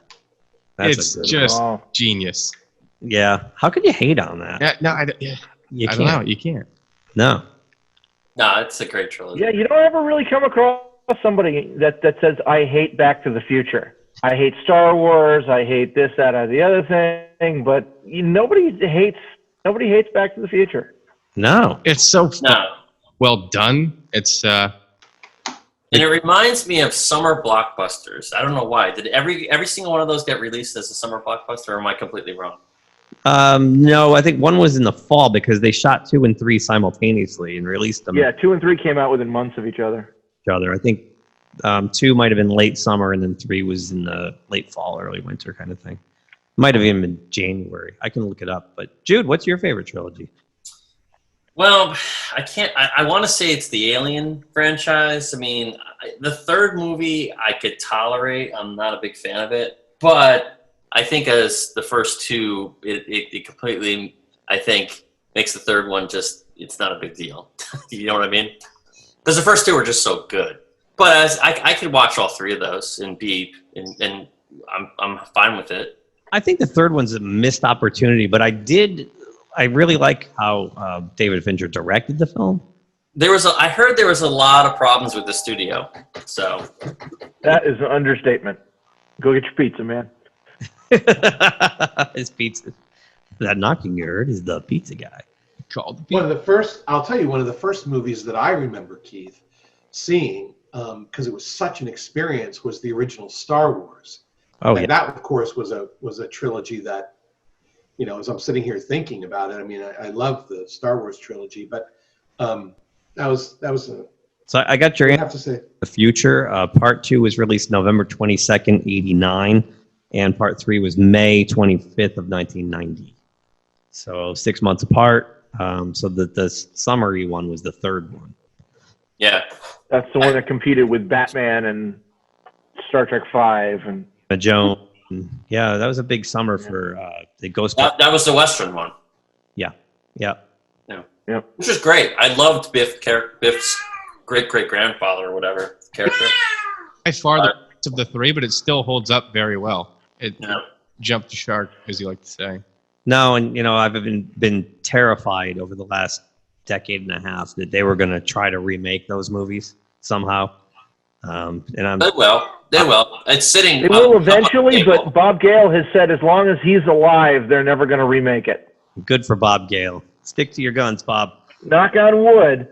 It's just genius. Yeah. How could you hate on that? Yeah, no, I don't know. You can't. No. No, it's a great trilogy. Yeah, you don't ever really come across somebody that says, I hate Back to the Future. I hate Star Wars. I hate this, that, or the other thing. But nobody hates Back to the Future. No. It's so well done. It's and it reminds me of summer blockbusters. I don't know why. Did every single one of those get released as a summer blockbuster, or am I completely wrong? No, I think one was in the fall because they shot 2 and 3 simultaneously and released them. Yeah, 2 and 3 came out within months of each other. I think 2 might have been late summer, and then 3 was in the late fall, early winter kind of thing. Might have even been January. I can look it up. But Jude, what's your favorite trilogy? Well, I can't. I want to say it's the Alien franchise. I mean, the third movie I could tolerate. I'm not a big fan of it, but I think as the first 2, it completely, I think, makes the third one just. It's not a big deal. You know what I mean? Because the first 2 were just so good. But as I could watch all 3 of those and I'm fine with it. I think the third one's a missed opportunity, but I really like how David Fincher directed the film. I heard there was a lot of problems with the studio. So that is an understatement. Go get your pizza, man. His pizza. That knocking you heard is the pizza guy. Called one of the first movies that I remember, Keith, seeing, because it was such an experience, was the original Star Wars. Oh, and yeah. that, of course, was a trilogy that, you know, as I'm sitting here thinking about it, I mean, I love the Star Wars trilogy, but that was a. So I got your I have to say. The Future. Part 2 was released November 22nd, 89, and Part 3 was May 25th of 1990. So 6 months apart. So the summary one was the third one. Yeah. That's the one that competed with Batman and Star Trek V and Joan. Yeah, that was a big summer for the Ghostbusters. That was the Western one. Yeah. Yeah. Yeah. Yep. Which was great. I loved Biff's great-great-grandfather or whatever character. By far the best of the three, but it still holds up very well. It jumped the shark, as you like to say. No, and I've been terrified over the last decade and a half that they were going to try to remake those movies somehow. And They will. It's sitting. They will eventually, but Bob Gale has said as long as he's alive, they're never going to remake it. Good for Bob Gale. Stick to your guns, Bob. Knock on wood.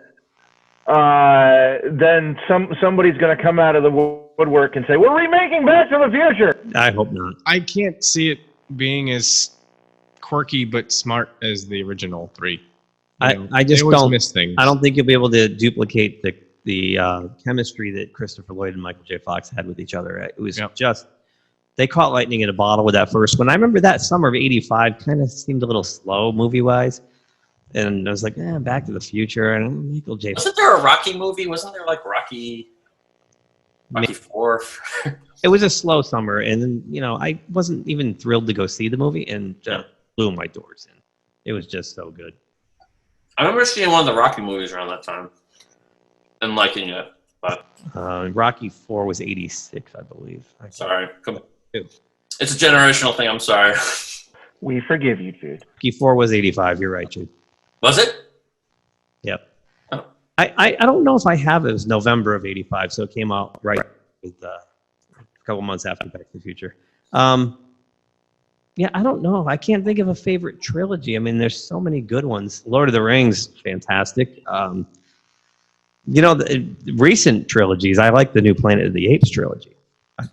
Then somebody's going to come out of the woodwork and say, "We're remaking Back to the Future." I hope not. I can't see it being as quirky but smart as the original three. I just don't miss things. I don't think you'll be able to duplicate the chemistry that Christopher Lloyd and Michael J. Fox had with each other. It was just, they caught lightning in a bottle with that first one. I remember that summer of '85 kind of seemed a little slow movie-wise. And I was like, Back to the Future. And Michael J. Wasn't there a Rocky movie? Wasn't there like Rocky 4? It was a slow summer. And then, I wasn't even thrilled to go see the movie and blew my doors in. It was just so good. I remember seeing one of the Rocky movies around that time and liking it. But Rocky 4 was '86, I believe. Sorry. Come on. It's a generational thing. I'm sorry. We forgive you, Jude. Rocky 4 was '85. You're right, Jude. Was it? Yep. Oh. I don't know if I have it. It was November of '85, so it came out right with a couple months after Back to the Future. I don't know. I can't think of a favorite trilogy. I mean, there's so many good ones. Lord of the Rings, fantastic. The recent trilogies, I like the new Planet of the Apes trilogy.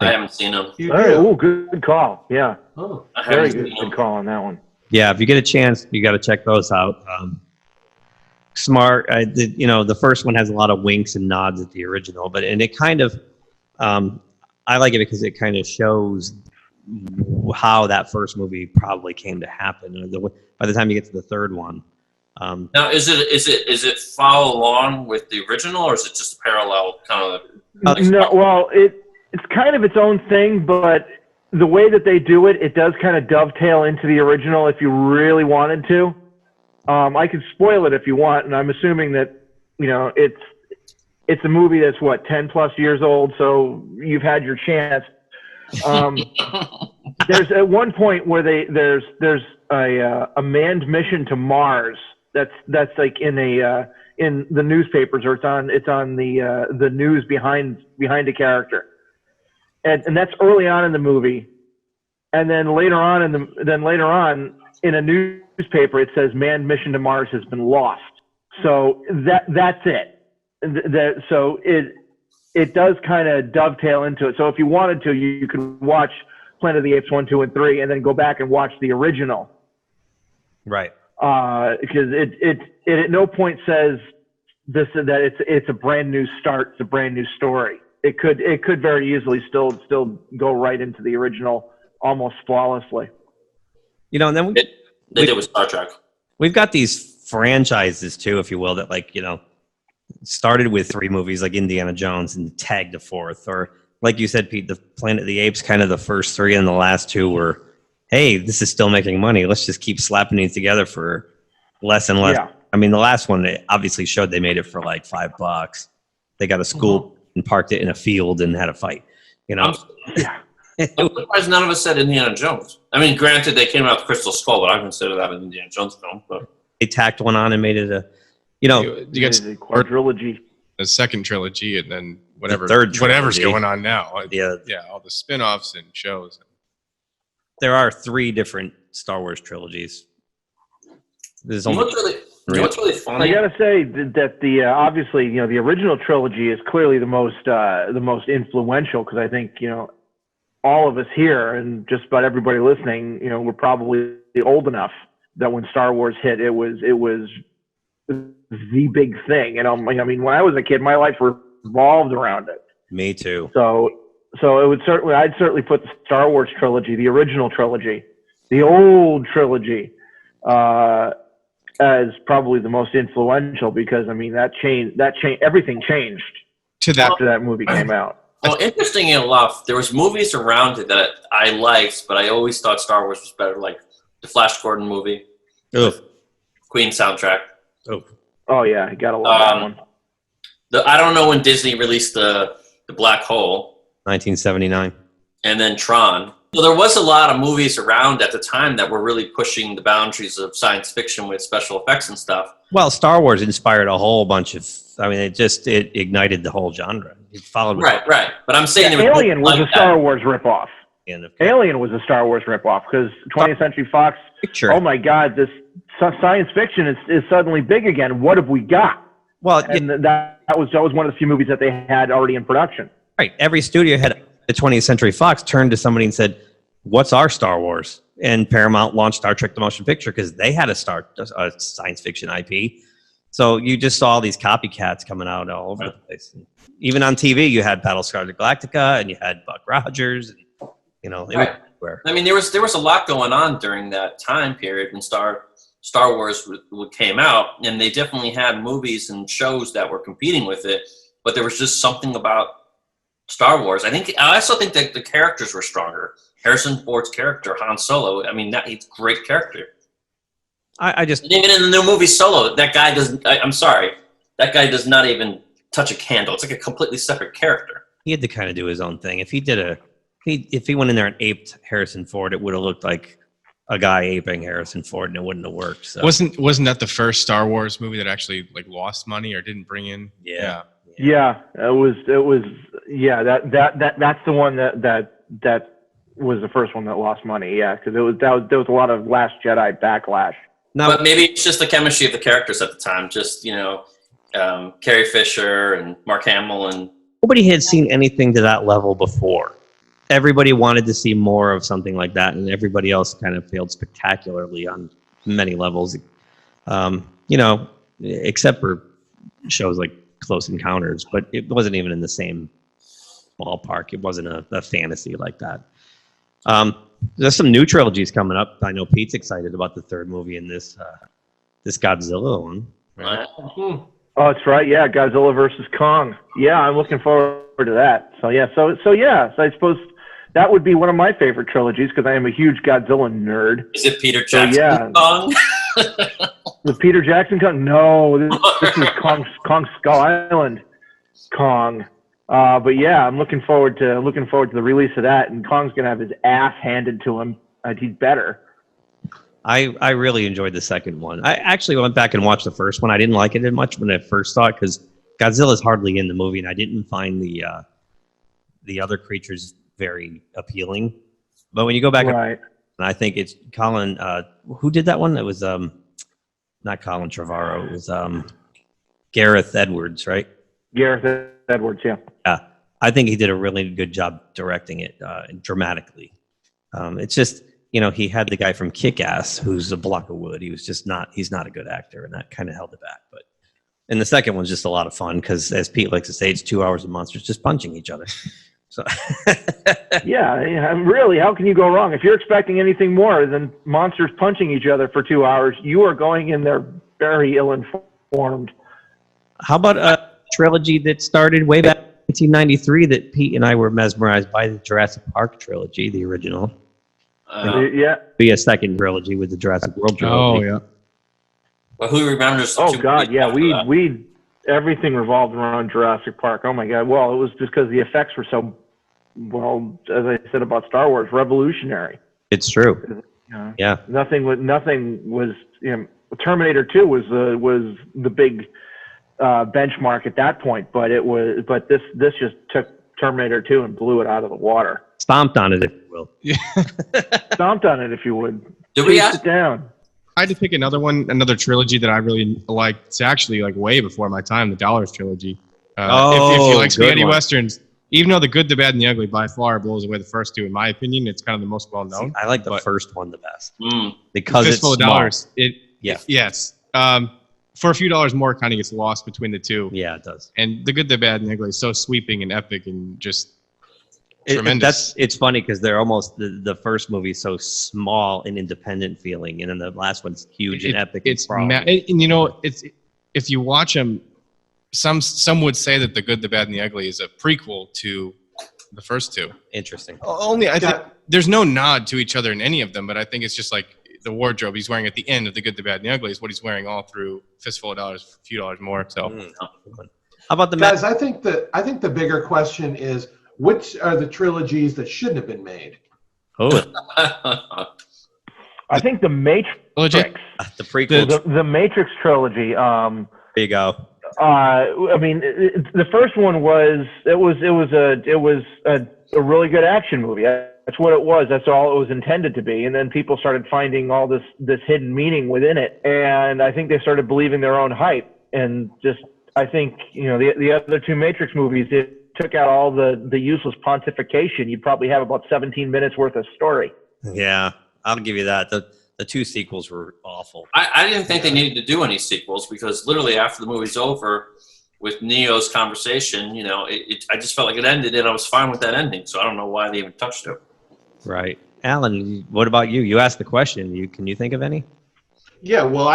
I haven't seen them. Oh, good call. Yeah. Oh, very good call on that one. Yeah, if you get a chance, you got to check those out. Smart. The first one has a lot of winks and nods at the original, and it kind of, I like it because it kind of shows how that first movie probably came to happen. By the time you get to the third one. Now, is it follow along with the original, or is it just a parallel kind of? No, well, it's kind of its own thing, but the way that they do it, it does kind of dovetail into the original if you really wanted to. I could spoil it if you want, and I'm assuming that, it's a movie that's 10 plus years old, so you've had your chance. There's at one point where there's a manned mission to Mars that's like in the newspapers, or it's on the news behind a character. And that's early on in the movie, and then later on in a newspaper it says manned mission to Mars has been lost. So that's it. So it does kind of dovetail into it. So if you wanted to, you could watch Planet of the Apes 1, 2, and 3, and then go back and watch the original. Right. Because it at no point says that it's a brand new start. It's a brand new story. It could very easily still go right into the original almost flawlessly. And then they did with Star Trek. We've got these franchises too, if you will, that started with 3 movies like Indiana Jones and tagged a 4th, or like you said, Pete, the Planet of the Apes, kind of the first 3, and the last 2 were, hey, this is still making money. Let's just keep slapping these together for less and less. Yeah. I mean, the last one, they obviously showed they made it for like $5. They got a school and parked it in a field and had a fight. I'm surprised none of us said Indiana Jones. I mean, granted, they came out with Crystal Skull, but I consider that an Indiana Jones film. But they tacked one on and made it a, you get a quadrilogy, a second trilogy, and then whatever's going on now. Yeah, all the spin-offs and shows. There are 3 different Star Wars trilogies. There's only what's really funny? I gotta say that the obviously the original trilogy is clearly the most influential, because I think all of us here and just about everybody listening we're probably old enough that when Star Wars hit, it was the big thing. I mean, when I was a kid, my life revolved around it. Me too. So I'd certainly put the Star Wars trilogy, the original trilogy, the old trilogy, as probably the most influential, because everything changed after that movie came out. Well, interesting enough, there was movies around it that I liked, but I always thought Star Wars was better, like the Flash Gordon movie, Queen soundtrack. Oh yeah, you gotta love that one. I don't know when Disney released the Black Hole. 1979. And then Tron. So there was a lot of movies around at the time that were really pushing the boundaries of science fiction with special effects and stuff. Well, Star Wars inspired a whole bunch of. I mean, it ignited the whole genre. It followed. Right. But I'm saying Alien was a Star Wars ripoff. Alien was a Star Wars ripoff because 20th Century Fox. Picture. Oh my God, this science fiction is suddenly big again. What have we got? Well, and that was one of the few movies that they had already in production. Right. Every studio had the 20th Century Fox turned to somebody and said, "What's our Star Wars?" And Paramount launched Star Trek: The Motion Picture because they had a science fiction IP. So you just saw all these copycats coming out all over the place. And even on TV, you had Battlestar Galactica and you had Buck Rogers. And, it was everywhere. I mean, there was a lot going on during that time period when Star Wars came out, and they definitely had movies and shows that were competing with it. But there was just something about Star Wars. I also think that the characters were stronger. Harrison Ford's character, Han Solo. I mean, he's a great character. I just even in the new movie Solo, that guy doesn't. I'm sorry, that guy does not even touch a candle. It's like a completely separate character. He had to kind of do his own thing. If he went in there and aped Harrison Ford, it would have looked like a guy aping Harrison Ford, and it wouldn't have worked. So. Wasn't that the first Star Wars movie that actually lost money or didn't bring in? Yeah. Yeah, it was. Yeah, that's the one that was the first one that lost money. Yeah, because there was a lot of Last Jedi backlash. But maybe it's just the chemistry of the characters at the time. Just Carrie Fisher and Mark Hamill and nobody had seen anything to that level before. Everybody wanted to see more of something like that, and everybody else kind of failed spectacularly on many levels. Except for shows like Close Encounters, but it wasn't even in the same ballpark. It wasn't a fantasy like that. There's some new trilogies coming up. I know Pete's excited about the third movie in this Godzilla one. Right? Oh, that's right. Yeah, Godzilla versus Kong. Yeah, I'm looking forward to that. So I suppose that would be one of my favorite trilogies because I am a huge Godzilla nerd. Is it Peter Jackson Kong? The Peter Jackson Kong? No, this is Kong Skull Island Kong. But yeah, I'm looking forward to the release of that. And Kong's gonna have his ass handed to him. He's better. I really enjoyed the second one. I actually went back and watched the first one. I didn't like it as much when I first saw it because Godzilla's hardly in the movie, and I didn't find the other creatures very appealing. But when you go back, right. And I think it's Colin. Who did that one? It was not Colin Trevorrow. It was Gareth Edwards, right? Gareth Edwards, yeah. Yeah, I think he did a really good job directing it dramatically. It's just, he had the guy from Kick-Ass who's a block of wood. He's not a good actor, and that kind of held it back. But and the second one's just a lot of fun because, as Pete likes to say, it's 2 hours of monsters just punching each other. So yeah, really, how can you go wrong? If you're expecting anything more than monsters punching each other for 2 hours, you are going in there very ill-informed. How about a trilogy that started way back in 1993 that Pete and I were mesmerized by, the Jurassic Park trilogy, the original? Yeah. Be a second trilogy with the Jurassic World trilogy. Oh, yeah. Well, who remembers? Oh, God, yeah. We everything revolved around Jurassic Park. Oh, my God. Well, it was just because the effects were so, well, as I said about Star Wars, revolutionary. It's true. Yeah. Nothing was, Terminator 2 was the big benchmark at that point, but this just took Terminator 2 and blew it out of the water. Stomped on it, if you will. Stomped on it, if you would. Did we sit down? I had to pick another trilogy that I really liked. It's actually way before my time, the Dollars trilogy. If you like spaghetti westerns, even though The Good, the Bad, and the Ugly by far blows away the first two, in my opinion, it's kind of the most well known. I like the first one the best because it's small. Fistful of Dollars. Yes. For a few dollars more, it kind of gets lost between the two. Yeah, it does. And The Good, the Bad, and the Ugly is so sweeping and epic and just tremendous. It's funny because they're almost the first movie is so small and independent feeling, and then the last one's huge and epic. It's if you watch them, some would say that The Good, the Bad, and the Ugly is a prequel to the first two. Interesting. Only I think there's no nod to each other in any of them, but I think it's just the wardrobe he's wearing at the end of The Good, the Bad, and the Ugly is what he's wearing all through Fistful of Dollars for a few dollars more. So, How about the guys? I think the bigger question is, which are the trilogies that shouldn't have been made? Oh, I think the Matrix, the prequel, the Matrix trilogy. There you go. I mean, the first one was a really good action movie. That's what it was. That's all it was intended to be. And then people started finding all this hidden meaning within it, and I think they started believing their own hype. And just, I think, you know, the other two Matrix movies, it took out all the useless pontification. You'd probably have about 17 minutes worth of story. Yeah, I'll give you that. The two sequels were awful. I didn't think they needed to do any sequels because literally after the movie's over with Neo's conversation, you know, I just felt like it ended and I was fine with that ending. So I don't know why they even touched it. Right. Alan, what about you? You asked the question. Can you think of any? Yeah, well,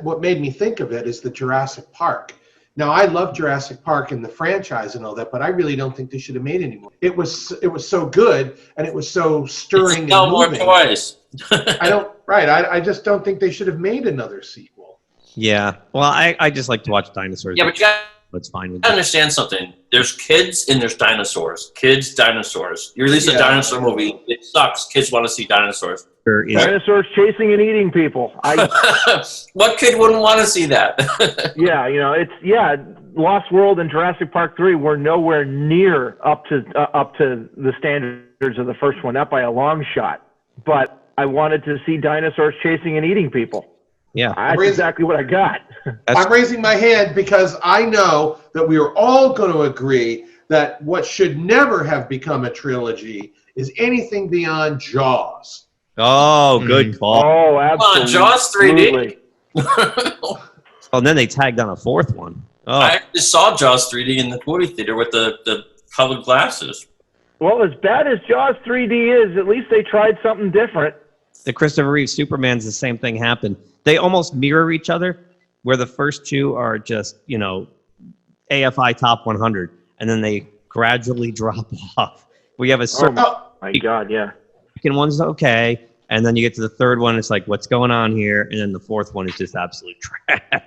what made me think of it is the Jurassic Park. Now, I love Jurassic Park and the franchise and all that, but I really don't think they should have made any more. It was so good and it was so stirring and moving. More toys. I just don't think they should have made another sequel. Yeah. Well, I just like to watch dinosaurs. Yeah, but you That's fine with gotta understand something. There's kids and there's dinosaurs. Kids, dinosaurs. You release a dinosaur movie, it sucks. Kids want to see dinosaurs. Dinosaurs chasing and eating people. What kid wouldn't want to see that? Yeah, you know, Lost World and Jurassic Park 3 were nowhere near up to the standards of the first one, not by a long shot. But I wanted to see dinosaurs chasing and eating people. Yeah, that's exactly what I got. I'm raising my hand because I know that we are all going to agree that what should never have become a trilogy is anything beyond Jaws. Oh, good call. Oh, absolutely. Come on, Jaws 3D. Oh, and then they tagged on a fourth one. Oh. I actually saw Jaws 3D in the movie theater with the colored glasses. Well, as bad as Jaws 3D is, at least they tried something different. The Christopher Reeve Superman's the same thing happened. They almost mirror each other, where the first two are just, you know, AFI top 100, and then they gradually drop off. We have a certain... Oh, my God, yeah. Second one's okay, and then you get to the third one, it's like, what's going on here? And then the fourth one is just absolute trash.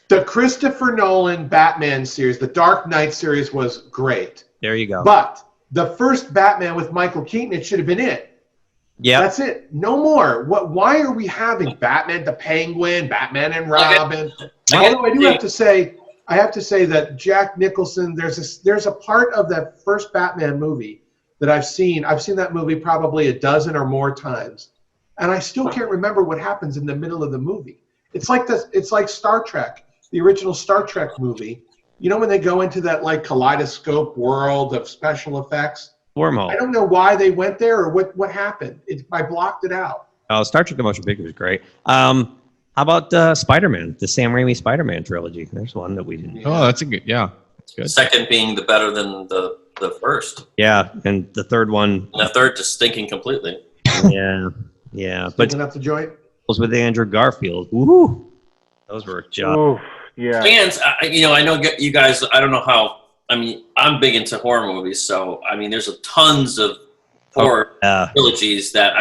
The Christopher Nolan Batman series, the Dark Knight series, was great. There you go. But the first Batman with Michael Keaton, it should have been it. Yeah, that's it. No more. Why are we having Batman the Penguin, Batman and Robin? Although I have to say that Jack Nicholson. There's a part of that first Batman movie that I've seen. I've seen that movie probably a dozen or more times, and I still can't remember what happens in the middle of the movie. It's like this. It's like Star Trek, the original Star Trek movie. You know when they go into that like kaleidoscope world of special effects. Wormhole. I don't know why they went there or what happened. I blocked it out. Oh, Star Trek: The Motion Picture was great. How about Spider-Man, the Sam Raimi Spider-Man trilogy? There's one that we didn't. Oh, that's a good. Yeah, that's good. Second being the better than the first. Yeah, and the third one. And the third just stinking completely. Yeah. But up the joint. Was with Andrew Garfield. Woo! Those were a job. Oof, yeah. Fans, I know you guys. I don't know how. I mean, I'm big into horror movies, so I mean, there's tons of horror trilogies that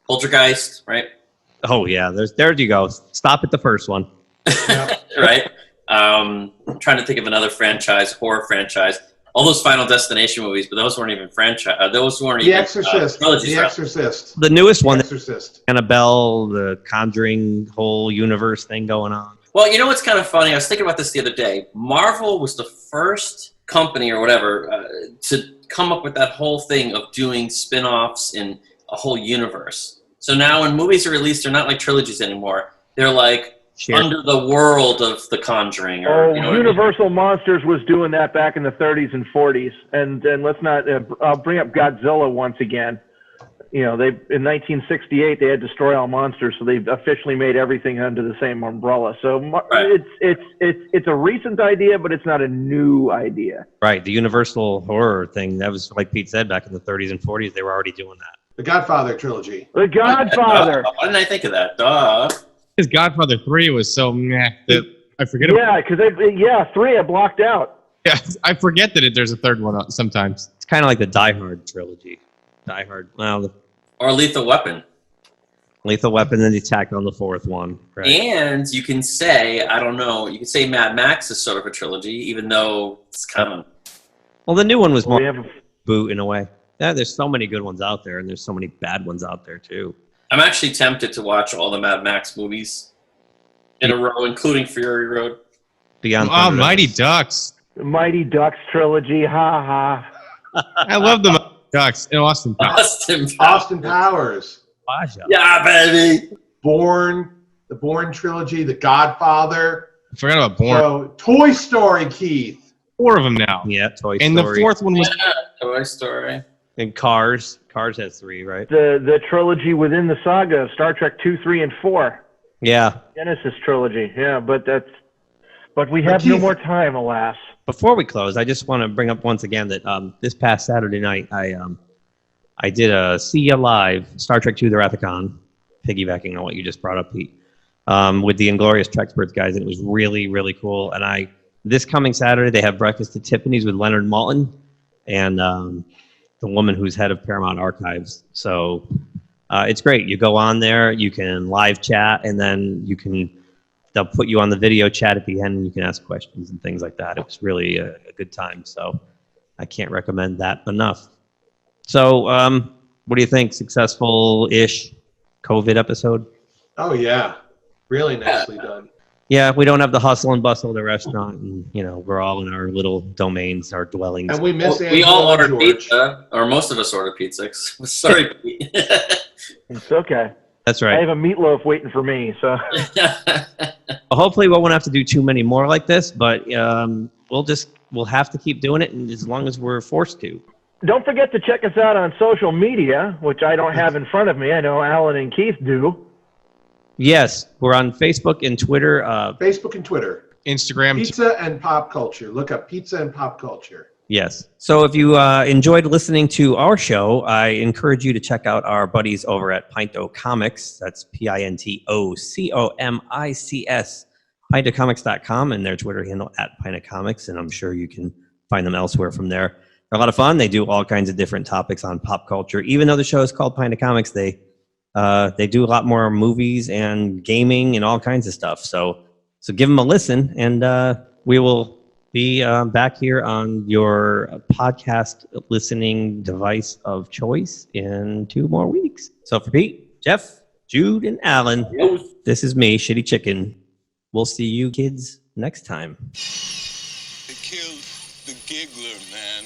Poltergeist, right? Oh yeah, there you go. Stop at the first one. Right. I'm trying to think of another horror franchise. All those Final Destination movies, but those weren't even franchise. Those weren't The even Exorcist. trilogies. The Exorcist. The newest one, The Exorcist. Annabelle, the Conjuring whole universe thing going on. Well, you know what's kind of funny? I was thinking about this the other day. Marvel was the first company or whatever to come up with that whole thing of doing spin-offs in a whole universe. So now when movies are released, they're not like trilogies anymore. They're like under the world of The Conjuring. Or, Universal Monsters was doing that back in the 30s and 40s. And let's not I'll bring up Godzilla once again. You know, in 1968 they had Destroy All Monsters, so they've officially made everything under the same umbrella. So it's a recent idea, but it's not a new idea. Right, the Universal horror thing, that was like Pete said back in the 30s and 40s. They were already doing that. The Godfather trilogy. The Godfather. Why didn't I think of that? Duh. Because Godfather 3 was so meh that I forget. Yeah, because 3 I blocked out. Yeah, I forget that there's a third one sometimes. It's kind of like the Die Hard trilogy. Die Hard. Well, or Lethal Weapon. Lethal Weapon, and they tacked on the fourth one. Right. And you can say, I don't know, you can say Mad Max is sort of a trilogy, even though it's kind of... Well, the new one was more boot in a way. Yeah, there's so many good ones out there, and there's so many bad ones out there, too. I'm actually tempted to watch all the Mad Max movies in a row, including Fury Road. Beyond Mighty Ducks. The Mighty Ducks trilogy, ha ha. I love the Mighty Ducks and Austin Powers. Austin Powers. Yeah, baby. The Bourne trilogy, The Godfather. I forgot about Bourne. So, Toy Story, Keith. 4 of them now. Yeah, Toy Story. And the fourth one was Toy Story. And Cars. Cars has 3, right? The trilogy within the saga of Star Trek 2, 3, and 4. Yeah. Genesis trilogy. Yeah, but we have no more time, alas. Before we close, I just want to bring up once again that this past Saturday night, I did a See Ya Live, Star Trek II, The Wrath of Khan, piggybacking on what you just brought up, Pete, with the Inglorious Treksperts guys, and it was really, really cool. And this coming Saturday, they have Breakfast at Tiffany's with Leonard Maltin and the woman who's head of Paramount Archives. So it's great. You go on there, you can live chat, and then they'll put you on the video chat at the end, and you can ask questions and things like that. It was really a good time. So I can't recommend that enough. So what do you think? Successful-ish COVID episode? Oh, yeah. Really nicely done. Yeah, we don't have the hustle and bustle of the restaurant, and we're all in our little domains, our dwellings. And we miss we all ordered pizza, or most of us ordered pizza. Sorry, Pete. It's okay. That's right. I have a meatloaf waiting for me, so. Hopefully we won't have to do too many more like this, but we'll have to keep doing it, and as long as we're forced to. Don't forget to check us out on social media, which I don't have in front of me. I know Alan and Keith do. Yes, we're on Facebook and Twitter. Facebook and Twitter. Instagram. Pizza and Pop Culture. Look up Pizza and Pop Culture. Yes. So if you enjoyed listening to our show, I encourage you to check out our buddies over at Pinto Comics. That's PINTOCOMICS. PintoComics.com and their Twitter handle @PintoComics, and I'm sure you can find them elsewhere from there. They're a lot of fun. They do all kinds of different topics on pop culture. Even though the show is called Pinto Comics, they do a lot more movies and gaming and all kinds of stuff. So give them a listen, and we will be back here on your podcast listening device of choice in 2 more weeks. So for Pete, Jeff, Jude, and Alan, this is me, Shitty Chicken. We'll see you kids next time. They killed the giggler, man.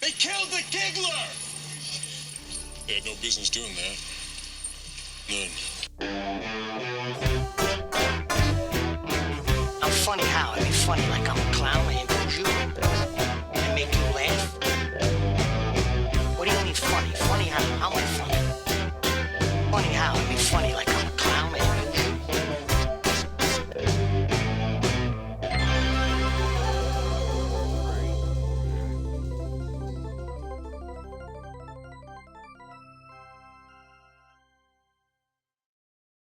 They killed the giggler! They had no business doing that. None. I'm funny how? I mean, funny like I'm a clown.